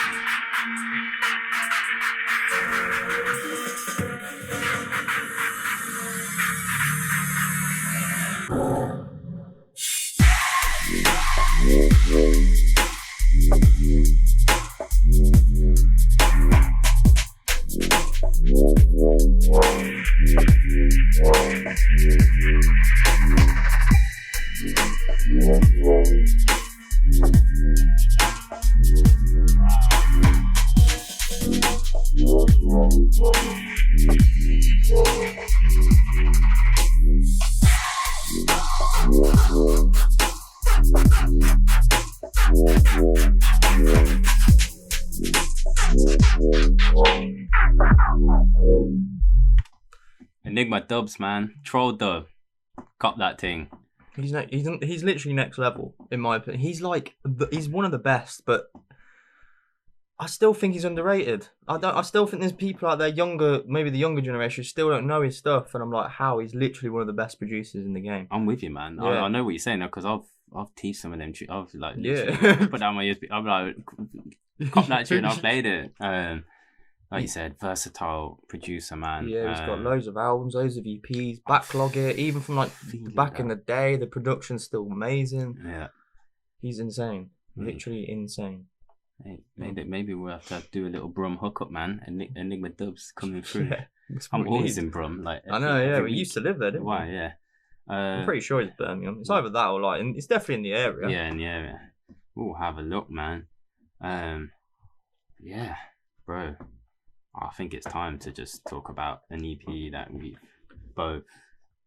Enigma Dubz, man. Troll Dub. Cop that thing. He's literally next level, in my opinion. He's he's one of the best, but I still think he's underrated. I still think there's people out there maybe the younger generation, who still don't know his stuff, and I'm like, how? He's literally one of the best producers in the game. I'm with you, man. Yeah. I know what you're saying now, because I've teased some of them. I've like put down my USB. I'm like, cop that tune. I played it. Like you said, versatile producer, man. Yeah, he's got loads of albums, loads of EPs, backlog it, even from like back in the day. The production's still amazing. Yeah, he's insane, literally insane. Hey, maybe we'll have to do a little Brum hookup, man. Enigma Dubz coming through. Yeah, I'm always in Brum. Like I know, yeah. We used to live there, didn't we? Why, yeah. I'm pretty sure it's Birmingham. It's either that or like, it's definitely in the area. Yeah, in the area. We'll have a look, man. Yeah, bro. I think it's time to just talk about an EP that we've both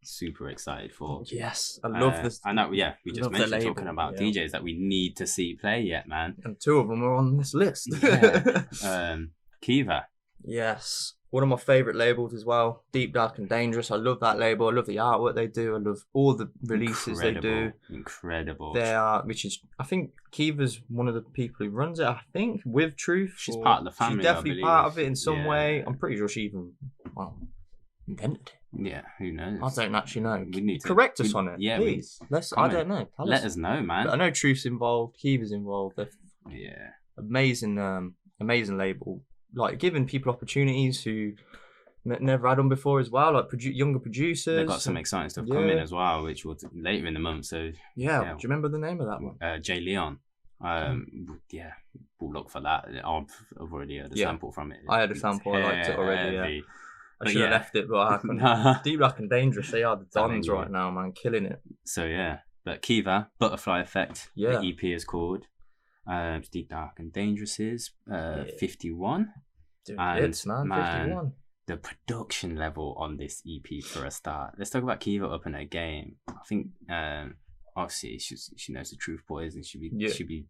super excited for. Yes, I love this. I know, yeah, we just mentioned talking about DJs that we need to see play yet, man. And 2 of them are on this list. Yeah. Khiva. Yes, one of my favourite labels as well. Deep, Dark and Dangerous. I love that label. I love the artwork they do. I love all the releases they do. Incredible. They are, I think Khiva's one of the people who runs it, I think, with Truth. She's part of the family. She's definitely part of it in some way. I'm pretty sure she even, invented it. Yeah, who knows? I don't actually know. We need to correct us on it. Yeah, please. I don't know. Let us know, man. But I know Truth's involved. Khiva's involved. Yeah. Amazing label. Like giving people opportunities who never had them before as well. Like younger producers. They've got some exciting stuff coming as well, which will later in the month. So yeah. Do you remember the name of that one? Jay Leon. Yeah, we'll look for that. I've already heard a sample from it. I had a sample. I liked it already. Yeah. I should have left it, but I couldn't. Deep Black and Dangerous, they are the dons right now, man, killing it. So yeah, but Khiva, Butterfly Effect, the EP is called. Deep Dark and Dangerous is 51. Doing hits, man, 51. The production level on this EP for a start. Let's talk about Khiva up in her game. I think obviously she knows the Truth Boys and she'll be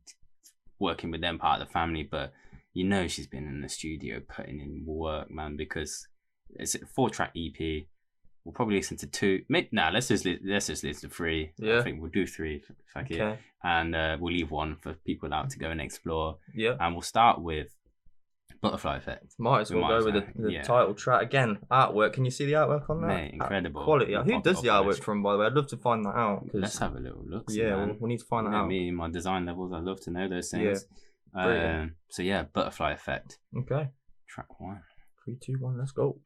working with them, part of the family, but you know she's been in the studio putting in work, man, because it's a 4-track EP. We'll probably listen to 2. Let's just listen to 3. Yeah. I think we'll do 3 fuck it. And we'll leave 1 for people out to go and explore. Yeah. And we'll start with Butterfly Effect. Might as well go with the title track. Again, artwork. Can you see the artwork on that? Mate, incredible. Quality. Who does the artwork from, by the way? I'd love to find that out. Let's have a little look. Yeah, we need to find that out. Me and my design levels, I'd love to know those things. Yeah. So yeah, Butterfly Effect. Okay. Track 1. 3, 2, 1, let's go.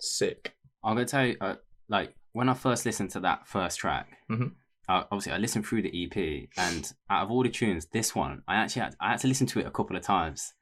Sick. I'm gonna tell you, like when I first listened to that first track, obviously I listened through the EP, and out of all the tunes, this one I had to listen to it a couple of times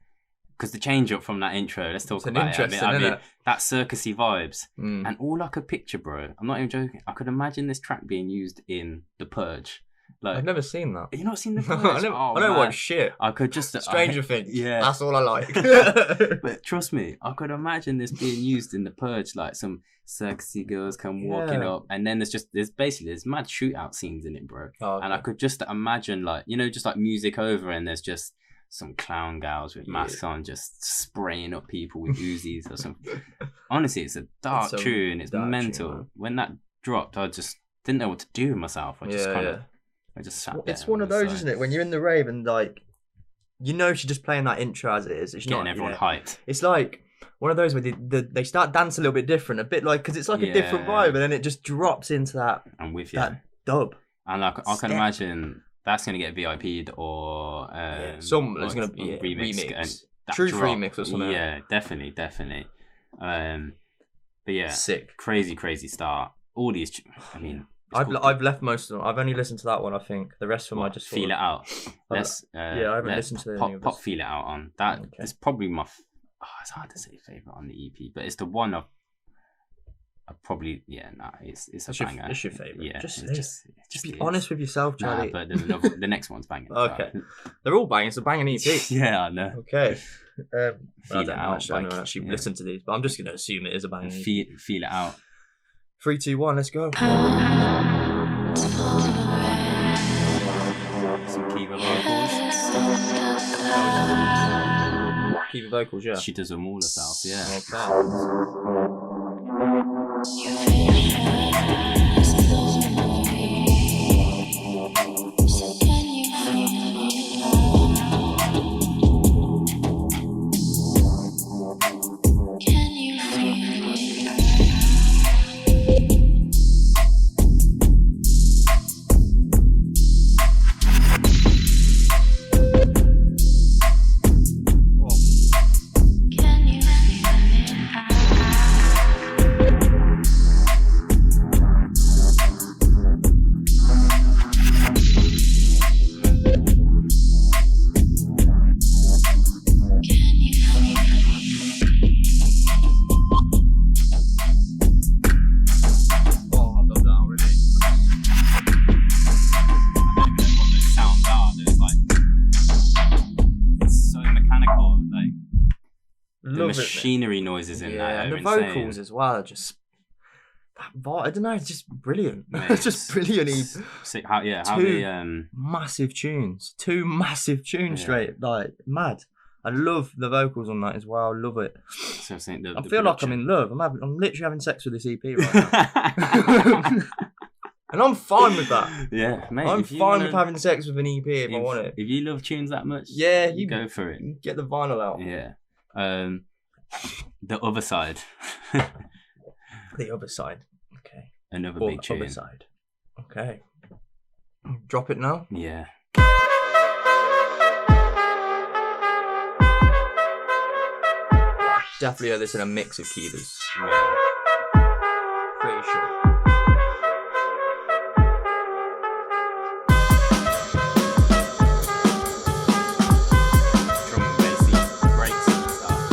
because the change up from that intro. Let's talk about it. I mean, that circusy vibes, and all I could picture, bro. I'm not even joking. I could imagine this track being used in The Purge. Like, I've never seen that. You've not seen The Purge? I don't watch shit. I could just Stranger Things. Yeah, that's all I like. But trust me, I could imagine this being used in The Purge, like some circusy girls come walking up, and then there's mad shootout scenes in it, bro. Oh, okay. And I could just imagine, like, you know, just like music over, and there's just some clown gals with masks on, just spraying up people with Uzis or something. Honestly, it's a dark tune. It's mental. Tune, when that dropped, I just didn't know what to do with myself. I just I just sat there. It's one of those, isn't it? When you're in the rave and, like, you know she's just playing that intro as it is. It's getting everyone hyped. It's like one of those where they start dancing a little bit different, a bit like, because it's like a different vibe, and then it just drops into that. I'm with you. That dub. And I can imagine that's going to get VIP'd or there's going to be a remix. Truth remix or something. Yeah, definitely. But yeah, sick. Crazy start. All these, I mean, I've left most of them. I've only listened to that one, I think. The rest of them I just Feel It Out. I haven't listened to any of Pop Feel It Out on that. Okay. It's probably my it's hard to say favorite on the EP, but it's the one I probably it's a banger. It's your favorite. Yeah, just be honest with yourself, Charlie. But the next one's banging. Okay, they're all banging. It's a banging EP. Yeah, I know. Okay. Feel It Out. I don't actually listen to these, but I'm just gonna assume it is a banging EP. Feel It Out. 3, 2, 1, let's go. Some Khiva vocals. Khiva vocals, yeah. She does them all herself, yeah. machinery noises in that. And the insane. vocals as well are just. I don't know. It's just brilliant. Mate, it's just brilliant. Sick. How Massive tunes. 2 massive tunes straight. Like mad. I love the vocals on that as well. I love it. So I think I feel like I'm in love. I'm literally having sex with this EP right now. And I'm fine with that. Yeah, mate. I'm fine with having sex with an EP if I want it. If you love tunes that much, you go for it. Get the vinyl out. Yeah. The other side. The other side. Okay. Another big tune. Other side. Okay. Drop it now. Yeah. Definitely heard this in a mix of Khivas. Yeah. Pretty sure. Drum and bassy breaks and stuff.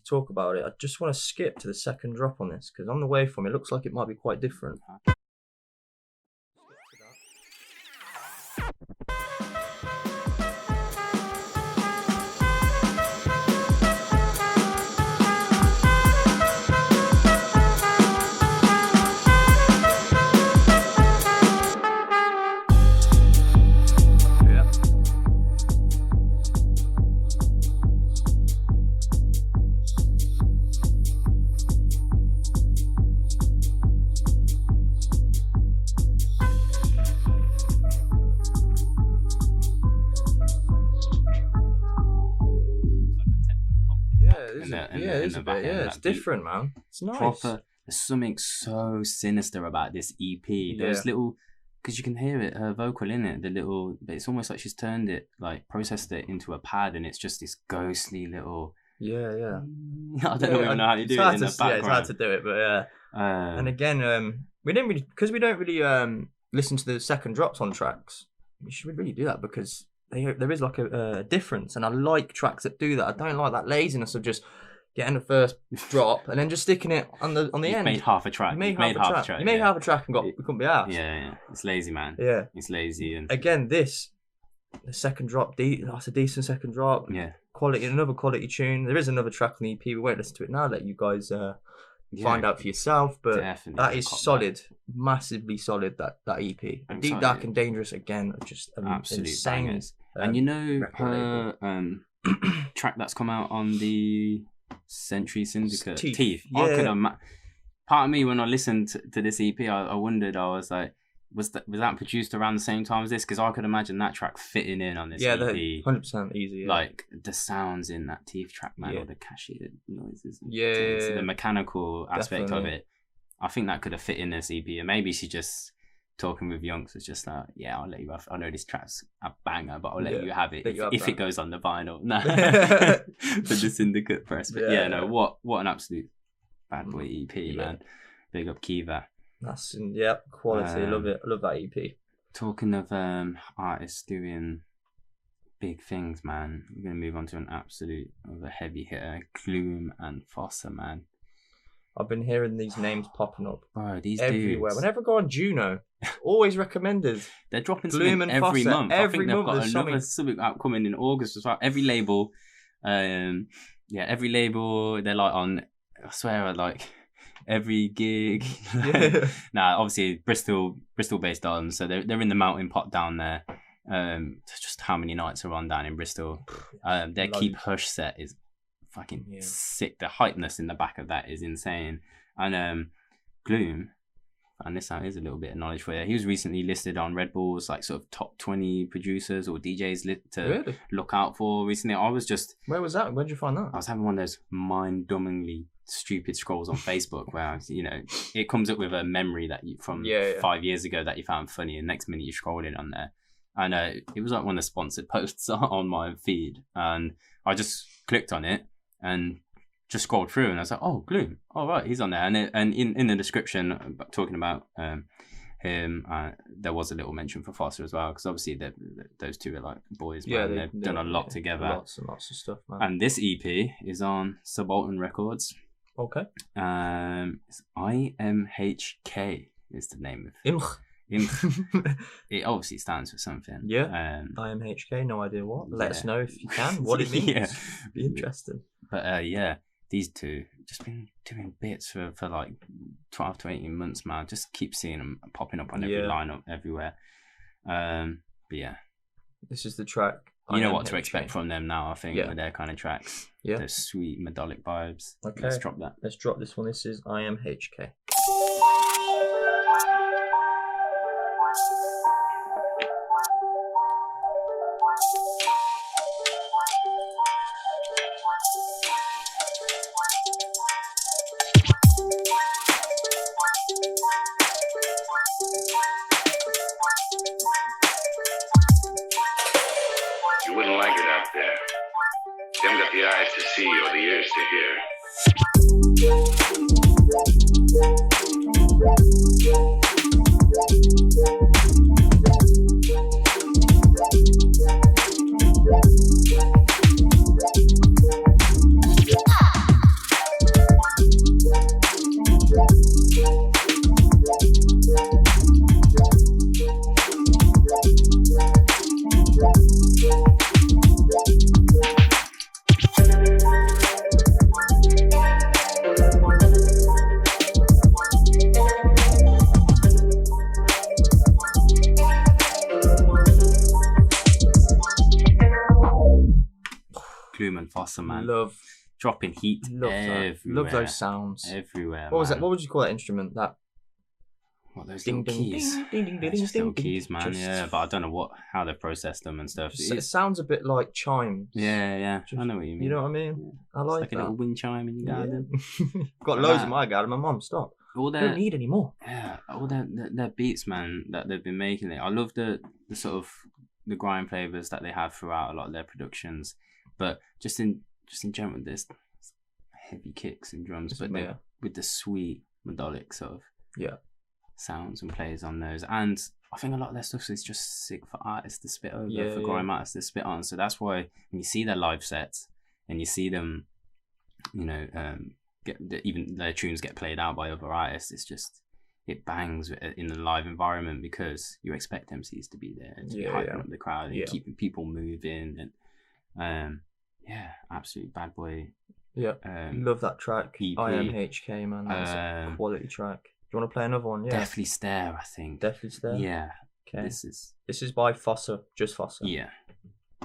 Talk about it. I just want to skip to the second drop on this because on the waveform it looks like it might be quite different. It's different, man. It's nice. Proper. There's something so sinister about this EP. Those little, because you can hear it, her vocal in it. But it's almost like she's turned it, like processed it into a pad, and it's just this ghostly little. Yeah. I don't even know how you do it in the background. It's hard to do it, but yeah. And again, we don't really listen to the second drops on tracks. We should really do that because there is like a difference, and I like tracks that do that. I don't like that laziness of just getting the first drop and then just sticking it on the end. You made half a track. You made half a track. You made half a track and we couldn't be asked. Yeah. It's lazy, man. Yeah. It's lazy. And again, the second drop, that's a decent second drop. Yeah. Another quality tune. There is another track on the EP. We won't listen to it now. Let you guys find out for yourself. But definitely that is solid, massively solid. That EP. Deep, Dark, and Dangerous again. Are just absolute insane. Bangers. And you know her track that's come out on the Century Syndicate, Teeth. Yeah. Part of me when I listened to this EP, I wondered. I was like, was that produced around the same time as this? Because I could imagine that track fitting in on this EP. 100% easy. Yeah. Like the sounds in that Teeth track, man, or the cashier noises. Yeah. The mechanical aspect Definitely. of it. I think that could have fit in this EP, and maybe she just talking with Yonks was just like, yeah, I'll let you have. I know this track's a banger, but I'll let you have it if it goes on the vinyl. No, for the Syndicate press. But what an absolute bad boy EP, man. Big up Khiva. That's quality. I love it. I love that EP. Talking of artists doing big things, man. We're gonna move on to an absolute of a heavy hitter, Glume and Phossa, man. I've been hearing these names popping up. Bro, these everywhere. dudes. Whenever I go on Juno, always recommended. They're dropping something every month. I think they've got another something upcoming in August as well. Every label yeah, every label they're like on. I swear, like every gig. Nah, obviously Bristol based on, so they're in the Mountain Pot down there. Just how many nights are on down in Bristol? Their Keep Hush set is fucking sick. The hypeness in the back of that is insane. And Glume, and this is a little bit of knowledge for you. He was recently listed on Red Bull's like sort of top 20 producers or DJs to look out for recently. I was just... Where was that? Where'd you find that? I was having one of those mind-dumbingly stupid scrolls on Facebook where, you know, it comes up with a memory that you from 5 years ago that you found funny, and next minute you're scrolling on there. And it was like one of the sponsored posts on my feed, and I just clicked on it and just scrolled through, and I was like, oh, Glume, all right, he's on there. And in the description talking about him, there was a little mention for Phossa as well, because obviously those two are like boys, man. They've done a lot together, lots and lots of stuff, man. And this EP is on Subaltern Records. Okay. It's IMHK is the name of it. Obviously stands for something. Yeah. IMHK, no idea what. Let us know if you can what it means. Be interesting. But yeah, these two just been doing bits for like 12 to 18 months, man. Just keep seeing them popping up on every lineup everywhere. But yeah, this is the track. You know what to expect from them now, I think, with their kind of tracks. Yeah. Those sweet melodic vibes. Okay. Let's drop that. Let's drop this one. This is IMHK. You wouldn't like it out there. Them got the eyes to see or the ears to hear. Glume Phossa, man. Love dropping heat everywhere. Love those sounds everywhere. What was that? What would you call that instrument? That those little keys. Just little keys, man. Yeah, but I don't know how they process them and stuff. It sounds a bit like chimes. Yeah. I know what you mean. You know what I mean? Yeah. I like a little wind chime in your garden. Got loads in my garden. My mum, stop. I don't need any more. Yeah, all their beats, man, that they've been making. I love the sort of the grime flavors that they have throughout a lot of their productions. But just in general, there's heavy kicks and drums, but with the sweet melodic sort of sounds and plays on those. And I think a lot of their stuff is just sick for artists to spit over, for grime artists to spit on. So that's why when you see their live sets and you see them, you know, even their tunes get played out by other artists, it bangs in the live environment because you expect MCs to be there to be hyping up the crowd and keeping people moving and absolutely bad boy. Love that track. EP. IMHK, man, that's a quality track. Do you want to play another one? Definitely Stare, I think. Definitely Stare. Yeah. Okay. This is by Phossa, just Phossa. Yeah.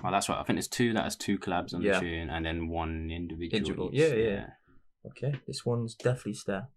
Well, that's right. I think there's two collabs on the tune and then one individual. Yeah. Okay, this one's definitely Stare.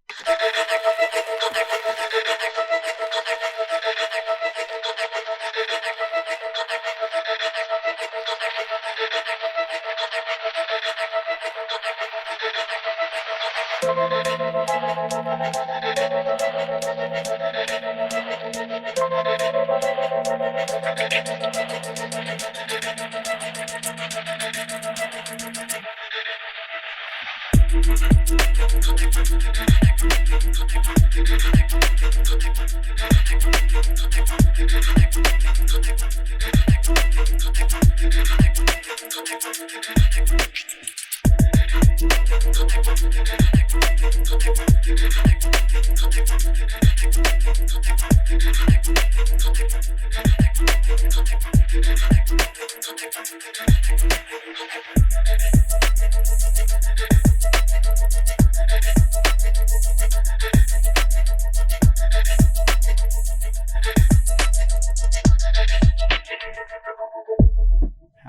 How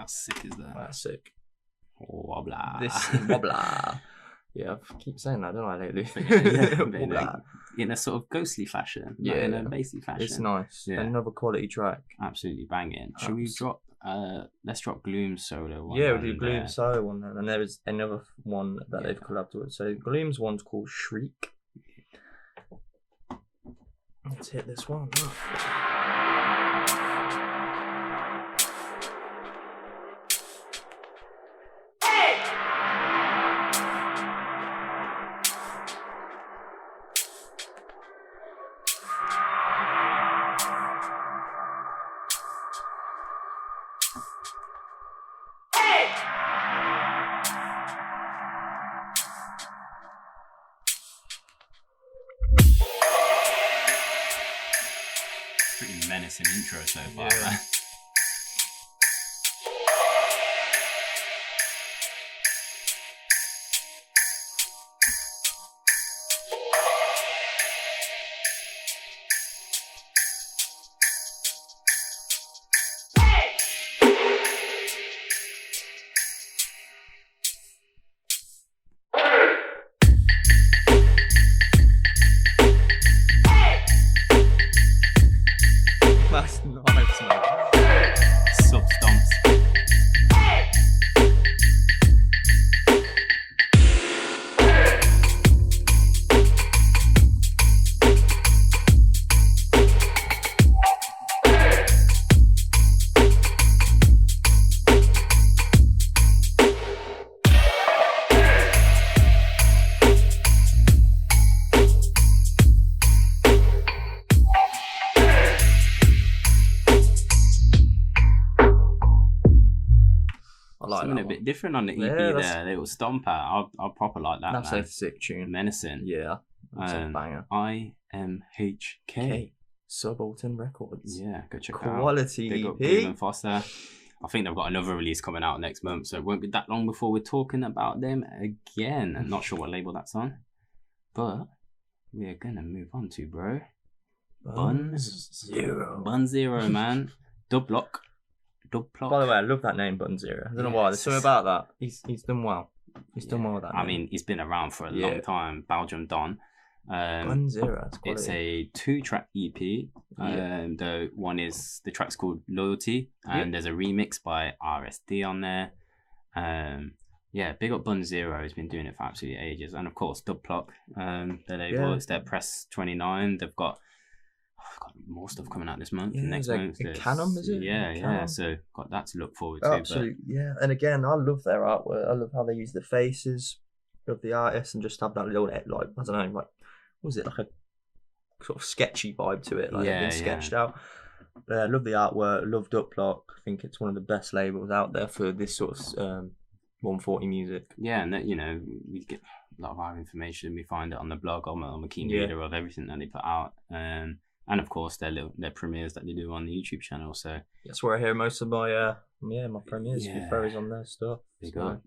sick is that? That's sick. Wobbler. This wobbler. Yeah, I keep saying that, don't I, lately? Wobbler. In a sort of ghostly fashion. Yeah. In a bassy fashion. It's nice. Yeah. Another quality track. Absolutely banging. Should we drop, let's drop Glume's solo one. Yeah, we'll do Glume's solo one then. And there is another one that they've collabed with. So Glume's one's called Shriek. Let's hit this one. Pretty menacing intro so far. Yeah. That's nice, man. Substomps. Something a bit different on the EP there. Little stomp out. I'll proper like that. That's a sick tune. Menacing. Yeah. That's a banger. IMHK. Subaltern Records. Yeah, go check Quality it out. Quality EP. Glume Phossa. I think they've got another release coming out next month, so it won't be that long before we're talking about them again. I'm not sure what label that's on, but we're gonna move on to, bro. Bunzero, man. Dub Block. By the way, I love that name, Bunzero. I don't know why. There's something about that. He's done well. He's done well with that name. I mean, he's been around for a long time. Belgium Don. Bunzero, that's quality. It's a 2-track EP. The one is, the track's called Loyalty, and there's a remix by RSD on there. Big up Bunzero. He's been doing it for absolutely ages. And of course, Dub Block, their label. It's their Press 29. They've got more stuff coming out this month. Next month, Canon, is it? Yeah. So got that to look forward to. Absolutely, yeah. And again, I love their artwork. I love how they use the faces of the artists and just have that little, like, I don't know, like, what was it, like a sort of sketchy vibe to it, like been sketched out. I love the artwork. Love Dub Block. I think it's one of the best labels out there for this sort of 140 music. Yeah, and that, we get a lot of our information. We find it on the blog. I'm a keen reader of everything that they put out. And of course their premieres that they do on the YouTube channel. So that's where I hear most of my my premieres. Throws on their stuff. There you go.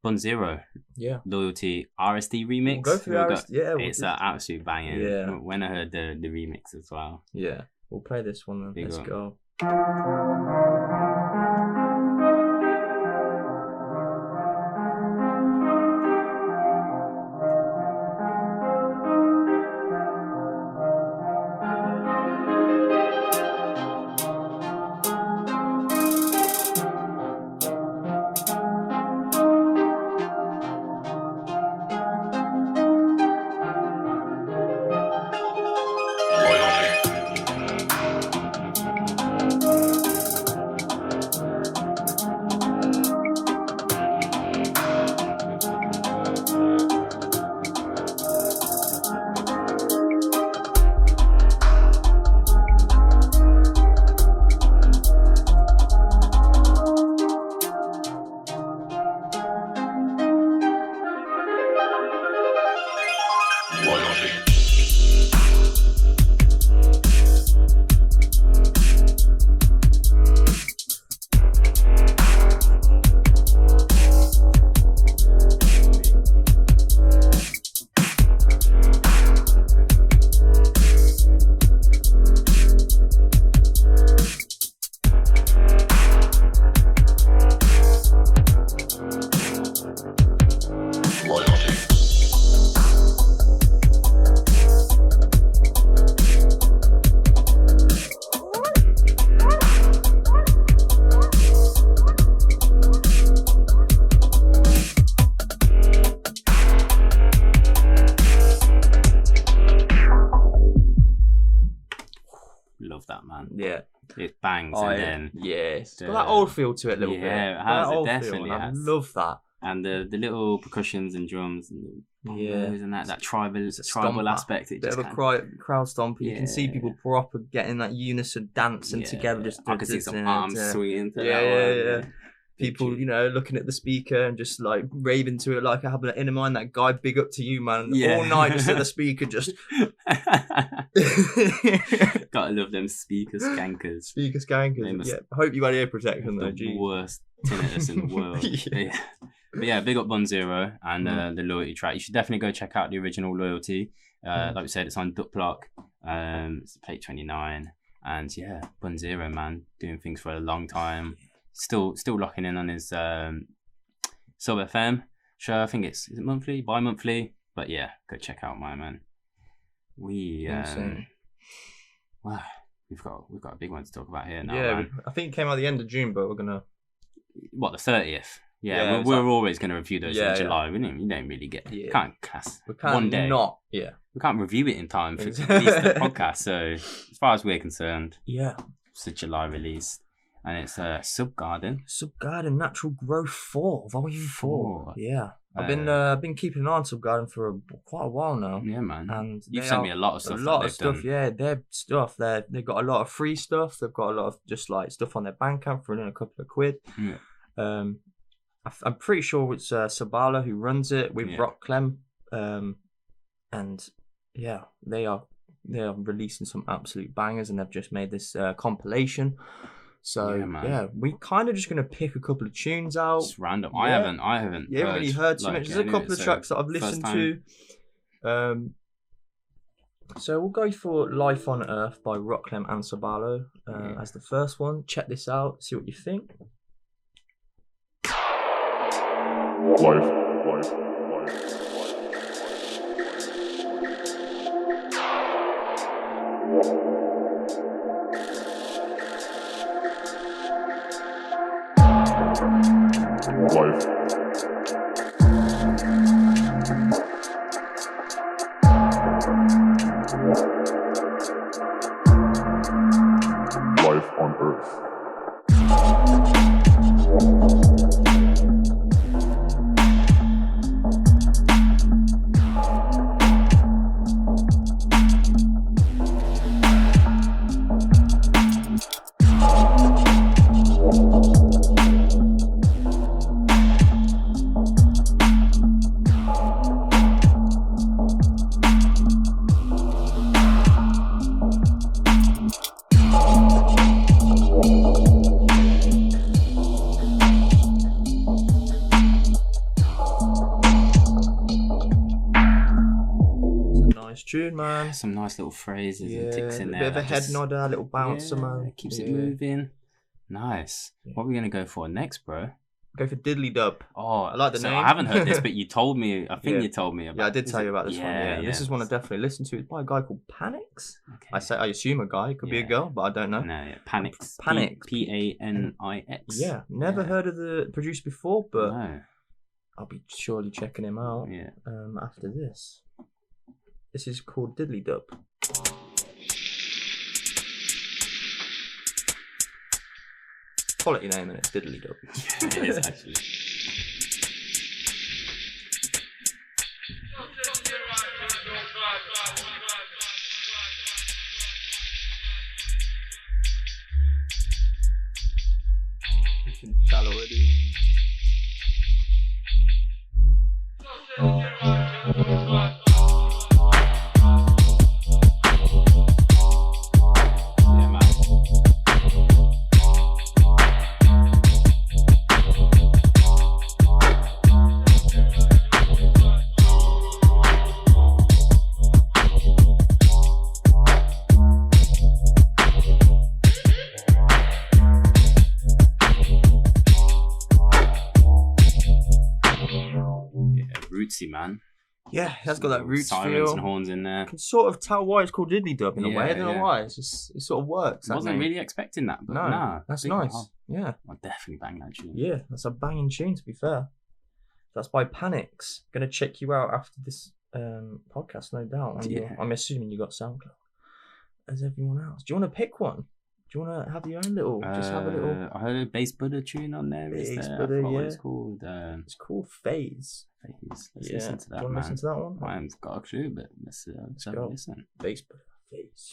Bunzero. Yeah. Loyalty RSD remix. We'll go through RSD. It's an absolute banger. Yeah. When I heard the remix as well. Yeah. We'll play this one then. Let's go. love that, man. Yeah. It bangs and then it's got that old feel to it a little bit. Yeah, it has. It definitely has. has. I love that. And the little percussions and drums and the bongos and that tribal aspect. It bit just of a crowd stomper. You can see people proper getting that unison dancing together. Just I can see some arms swinging. Yeah. People, you know, looking at the speaker and just like raving to it like I have an INNAMIND. That guy, big up to you, man. All night just at the speaker, just. Gotta love them speaker skankers. Yeah, I hope you had ear protection though. The worst tinnitus in the world. But yeah, big up Bunzero and the Loyalty track. You should definitely go check out the original Loyalty. Like we said, it's on Duplock. It's plate 29. And yeah, Bunzero, man, doing things for a long time. Still locking in on his Sub FM show. I think is it monthly, bi-monthly? But yeah, go check out my man. Wow, we've got a big one to talk about here now. Yeah, man. I think it came out the end of June, but we're gonna the 30th. Yeah, we're always gonna review those in July. We don't really get can't cast one day. We can't review it in time for release the podcast. So as far as we're concerned, it's a July release. And it's Subgarden Natural Growth 4, Volume 4. Yeah, I've been keeping an eye on Subgarden for quite a while now. Yeah, man. And you've sent me a lot of stuff. Yeah, their stuff. They've got a lot of free stuff. They've got a lot of just like stuff on their Bandcamp for a couple of quid. Yeah. I'm pretty sure it's Sabala who runs it with Rock Clem. And yeah, they are releasing some absolute bangers, and they've just made this compilation. So we kind of just gonna pick a couple of tunes out. It's random. I haven't. You haven't really heard too much. There's a couple of tracks that I've listened to. So we'll go for "Life on Earth" by Rocklem and Sabalo as the first one. Check this out. See what you think. Life. Life on Earth. Tune, man. Some nice little phrases and ticks in there. A bit of a head nodder, a little bouncer, man. Keeps it moving. Nice. What are we gonna go for next, bro? Go for Diddly Dub. Oh, I like the name. I haven't heard this, but you told me. I think you told me about. Yeah, I did tell you about this one. Yeah, this is one I definitely listened to. It's by a guy called Panix. Okay. I assume a guy. It could be a girl, but I don't know. No, Panix. Panix. Yeah, never heard of the producer before, but I'll be surely checking him out. Yeah. After this. This is called Diddly Dub. Quality name, and it's Diddly Dub. Yeah, it is actually. You can tell already. Man, yeah, it has got that roots sirens feel and horns in there. You can sort of tell why it's called Diddly Dub in a way. I don't know why. It sort of works. I wasn't really expecting that, but nah, that's nice. Yeah, I'll definitely bang that tune. Yeah, that's a banging tune. To be fair, that's by Panix. Gonna check you out after this podcast, no doubt. I'm assuming you got SoundCloud. as everyone else. Do you want to pick one? Do you want to have your own little? Just have a little. I heard a bass Buddha tune on there. Bass I Buddha, forgot what yeah. it's called. It's called Phase. Let's listen to that, Do you want to listen to that one? I haven't got a clue, but let's have a listen. Bass Buddha, Phase.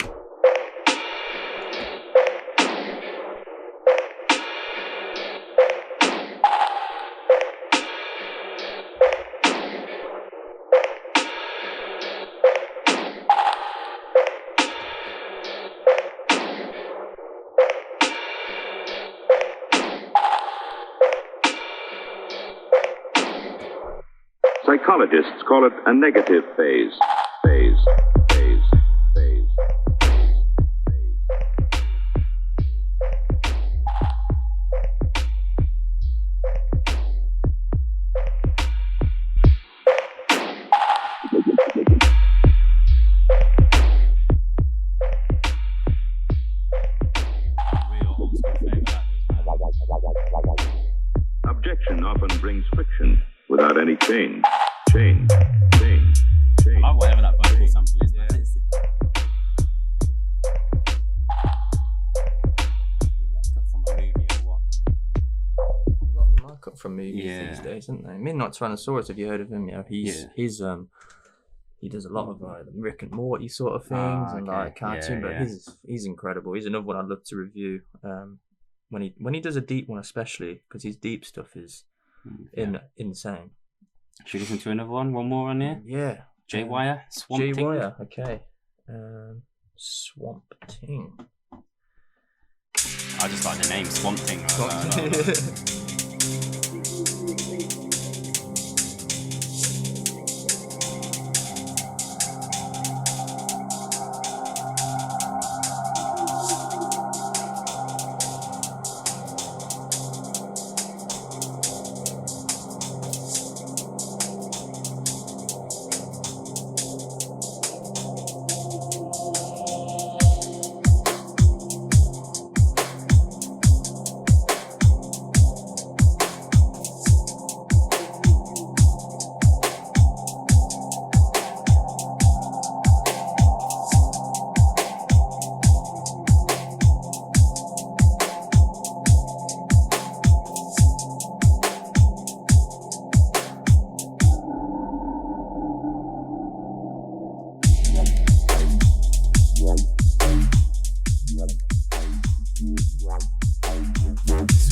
Psychologists call it a negative phase. Phase. Objection often brings friction without any change. Change. I like whatever that vocal sample is. Yeah. From a movie or what? A lot of them are cut from movies Yeah. these days, aren't they? Midnight Tyrannosaurus, have you heard of him? Yeah, he's he does a lot of Rick and Morty sort of things and like cartoon, but he's incredible. He's another one I'd love to review. When he does a deep one, especially because his deep stuff is insane. Should we listen to another one? One more on here? Yeah. J-Wire? Swamp Thing? J-Wire, okay. Swamp Thing. I just like the name Swamp Thing.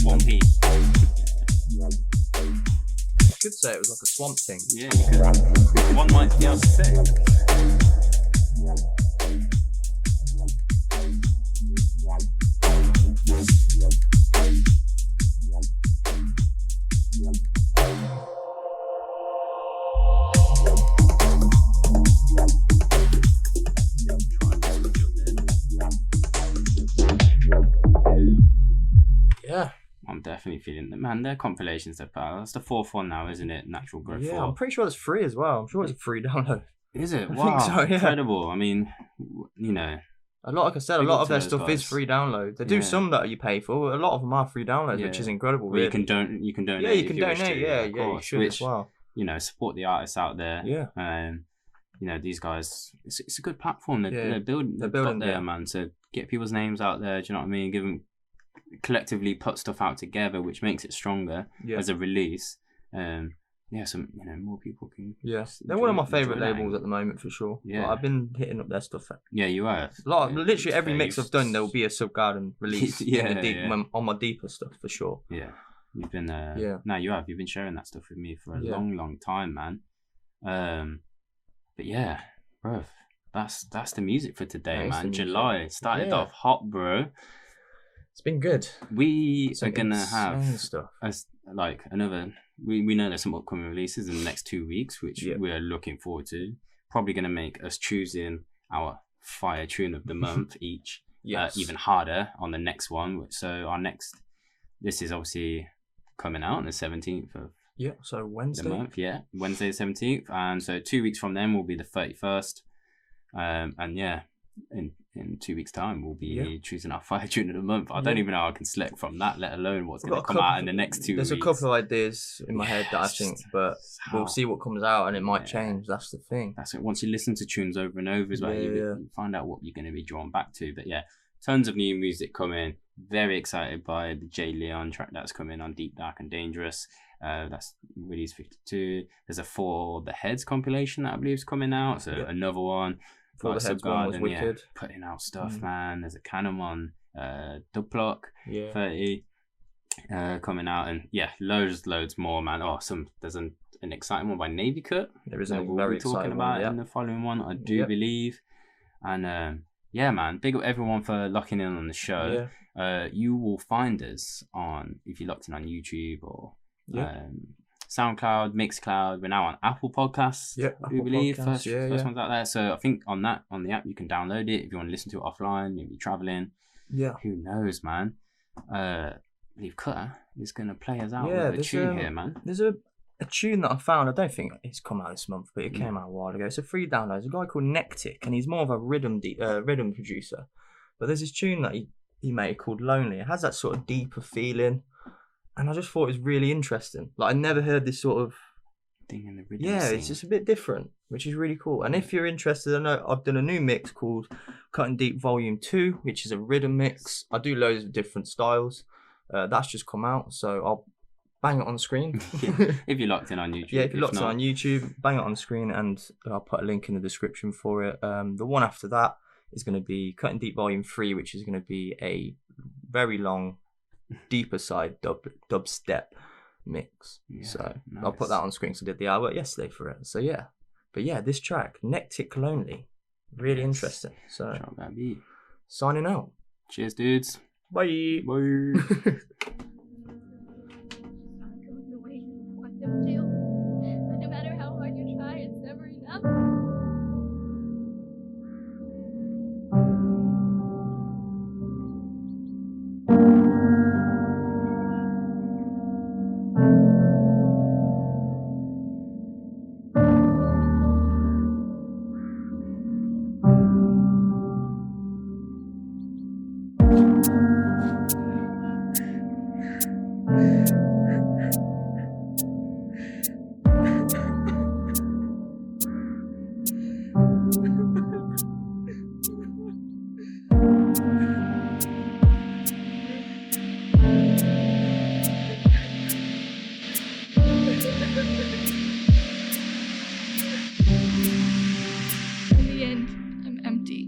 Swampy. You could say it was like a Swamp Thing. Yeah, you could. One might be able to say. Yeah. I'm definitely feeling that, man. Their compilations they've put out. That's the fourth one now, isn't it? Natural Growth. Yeah, 4. I'm pretty sure it's free as well. I'm sure it's a free download. Is it? I Wow, think so, yeah. incredible. I mean, you know, Like I said, a Big lot up of to their those stuff is guys. free download. They do some that you pay for, but a lot of them are free downloads, which is incredible. Well, really. you can donate. Yeah, you can if donate. You wish to, Yeah, you should which, as well. You know, support the artists out there. Yeah. You know, these guys. It's a good platform. They're building. They're building there, man. To get people's names out there. Do you know what I mean? Give them collectively put stuff out together, which makes it stronger as a release. Some more people can. Yeah, they're one of my favourite labels at the moment for sure. Yeah, I've been hitting up their stuff. Yeah, you have. Literally every mix I've done, there will be a Subgarden release. On my deeper stuff for sure. Yeah, you've been. No, you have. You've been sharing that stuff with me for a long time, man. But yeah, bro, that's the music for today, man. July started off hot, bro. It's been good. We are gonna have stuff another. We know there's some upcoming releases in the next 2 weeks, which we are looking forward to. Probably gonna make us choosing our fire tune of the month each. Even harder on the next one. So this is obviously coming out on the 17th of so Wednesday. The month, Wednesday the 17th, and so 2 weeks from then will be the 31st. And in 2 weeks' time, we'll be choosing our fire tune of the month. I don't even know how I can select from that, let alone what's going to come out in the next 2 weeks. There's a couple of ideas in my head that I think, but we'll see what comes out, and it might change. That's the thing. That's it. Once you listen to tunes over and over, is where you find out what you're going to be drawn back to. But yeah, tons of new music coming. Very excited by the Jay Leon track that's coming on Deep, Dark and Dangerous. That's release 52. There's a For the Heads compilation that I believe is coming out. So another one. For the Heads one was wicked. Putting out stuff, man. There's a Canon one, Dub Clock, 30 coming out, and loads more, man. There's an exciting one by Navy Cut. There is a very exciting talking about in the following one, I do believe. And man, big up everyone for locking in on the show. You will find us on, if you're locked in on YouTube or SoundCloud, Mixcloud. We're now on Apple Podcasts. We believe first one's out there. So I think on the app you can download it if you want to listen to it offline, maybe traveling. Who knows, man? I believe Cutter is going to play us out with a tune here, man. There's a tune that I found. I don't think it's come out this month, but it came out a while ago. It's a free download. There's a guy called Nectic, and he's more of a rhythm producer. But there's this tune that he made called Lonely. It has that sort of deeper feeling. And I just thought it was really interesting. Like, I never heard this sort of thing in the rhythm scene. It's just a bit different, which is really cool. And if you're interested, I know I've done a new mix called Cutting Deep Volume 2, which is a rhythm mix. I do loads of different styles. That's just come out, so I'll bang it on screen. If you're locked in on YouTube. If you're locked in on YouTube, bang it on screen, and I'll put a link in the description for it. The one after that is going to be Cutting Deep Volume 3, which is going to be a very long, deeper side dubstep mix. So nice. I'll put that on screen. So I did the artwork yesterday for it. So but this track, Nectic Lonely, really interesting. So signing out. Cheers, dudes. Bye. No matter how hard you try, it's never enough. In the end, I'm empty.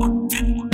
What?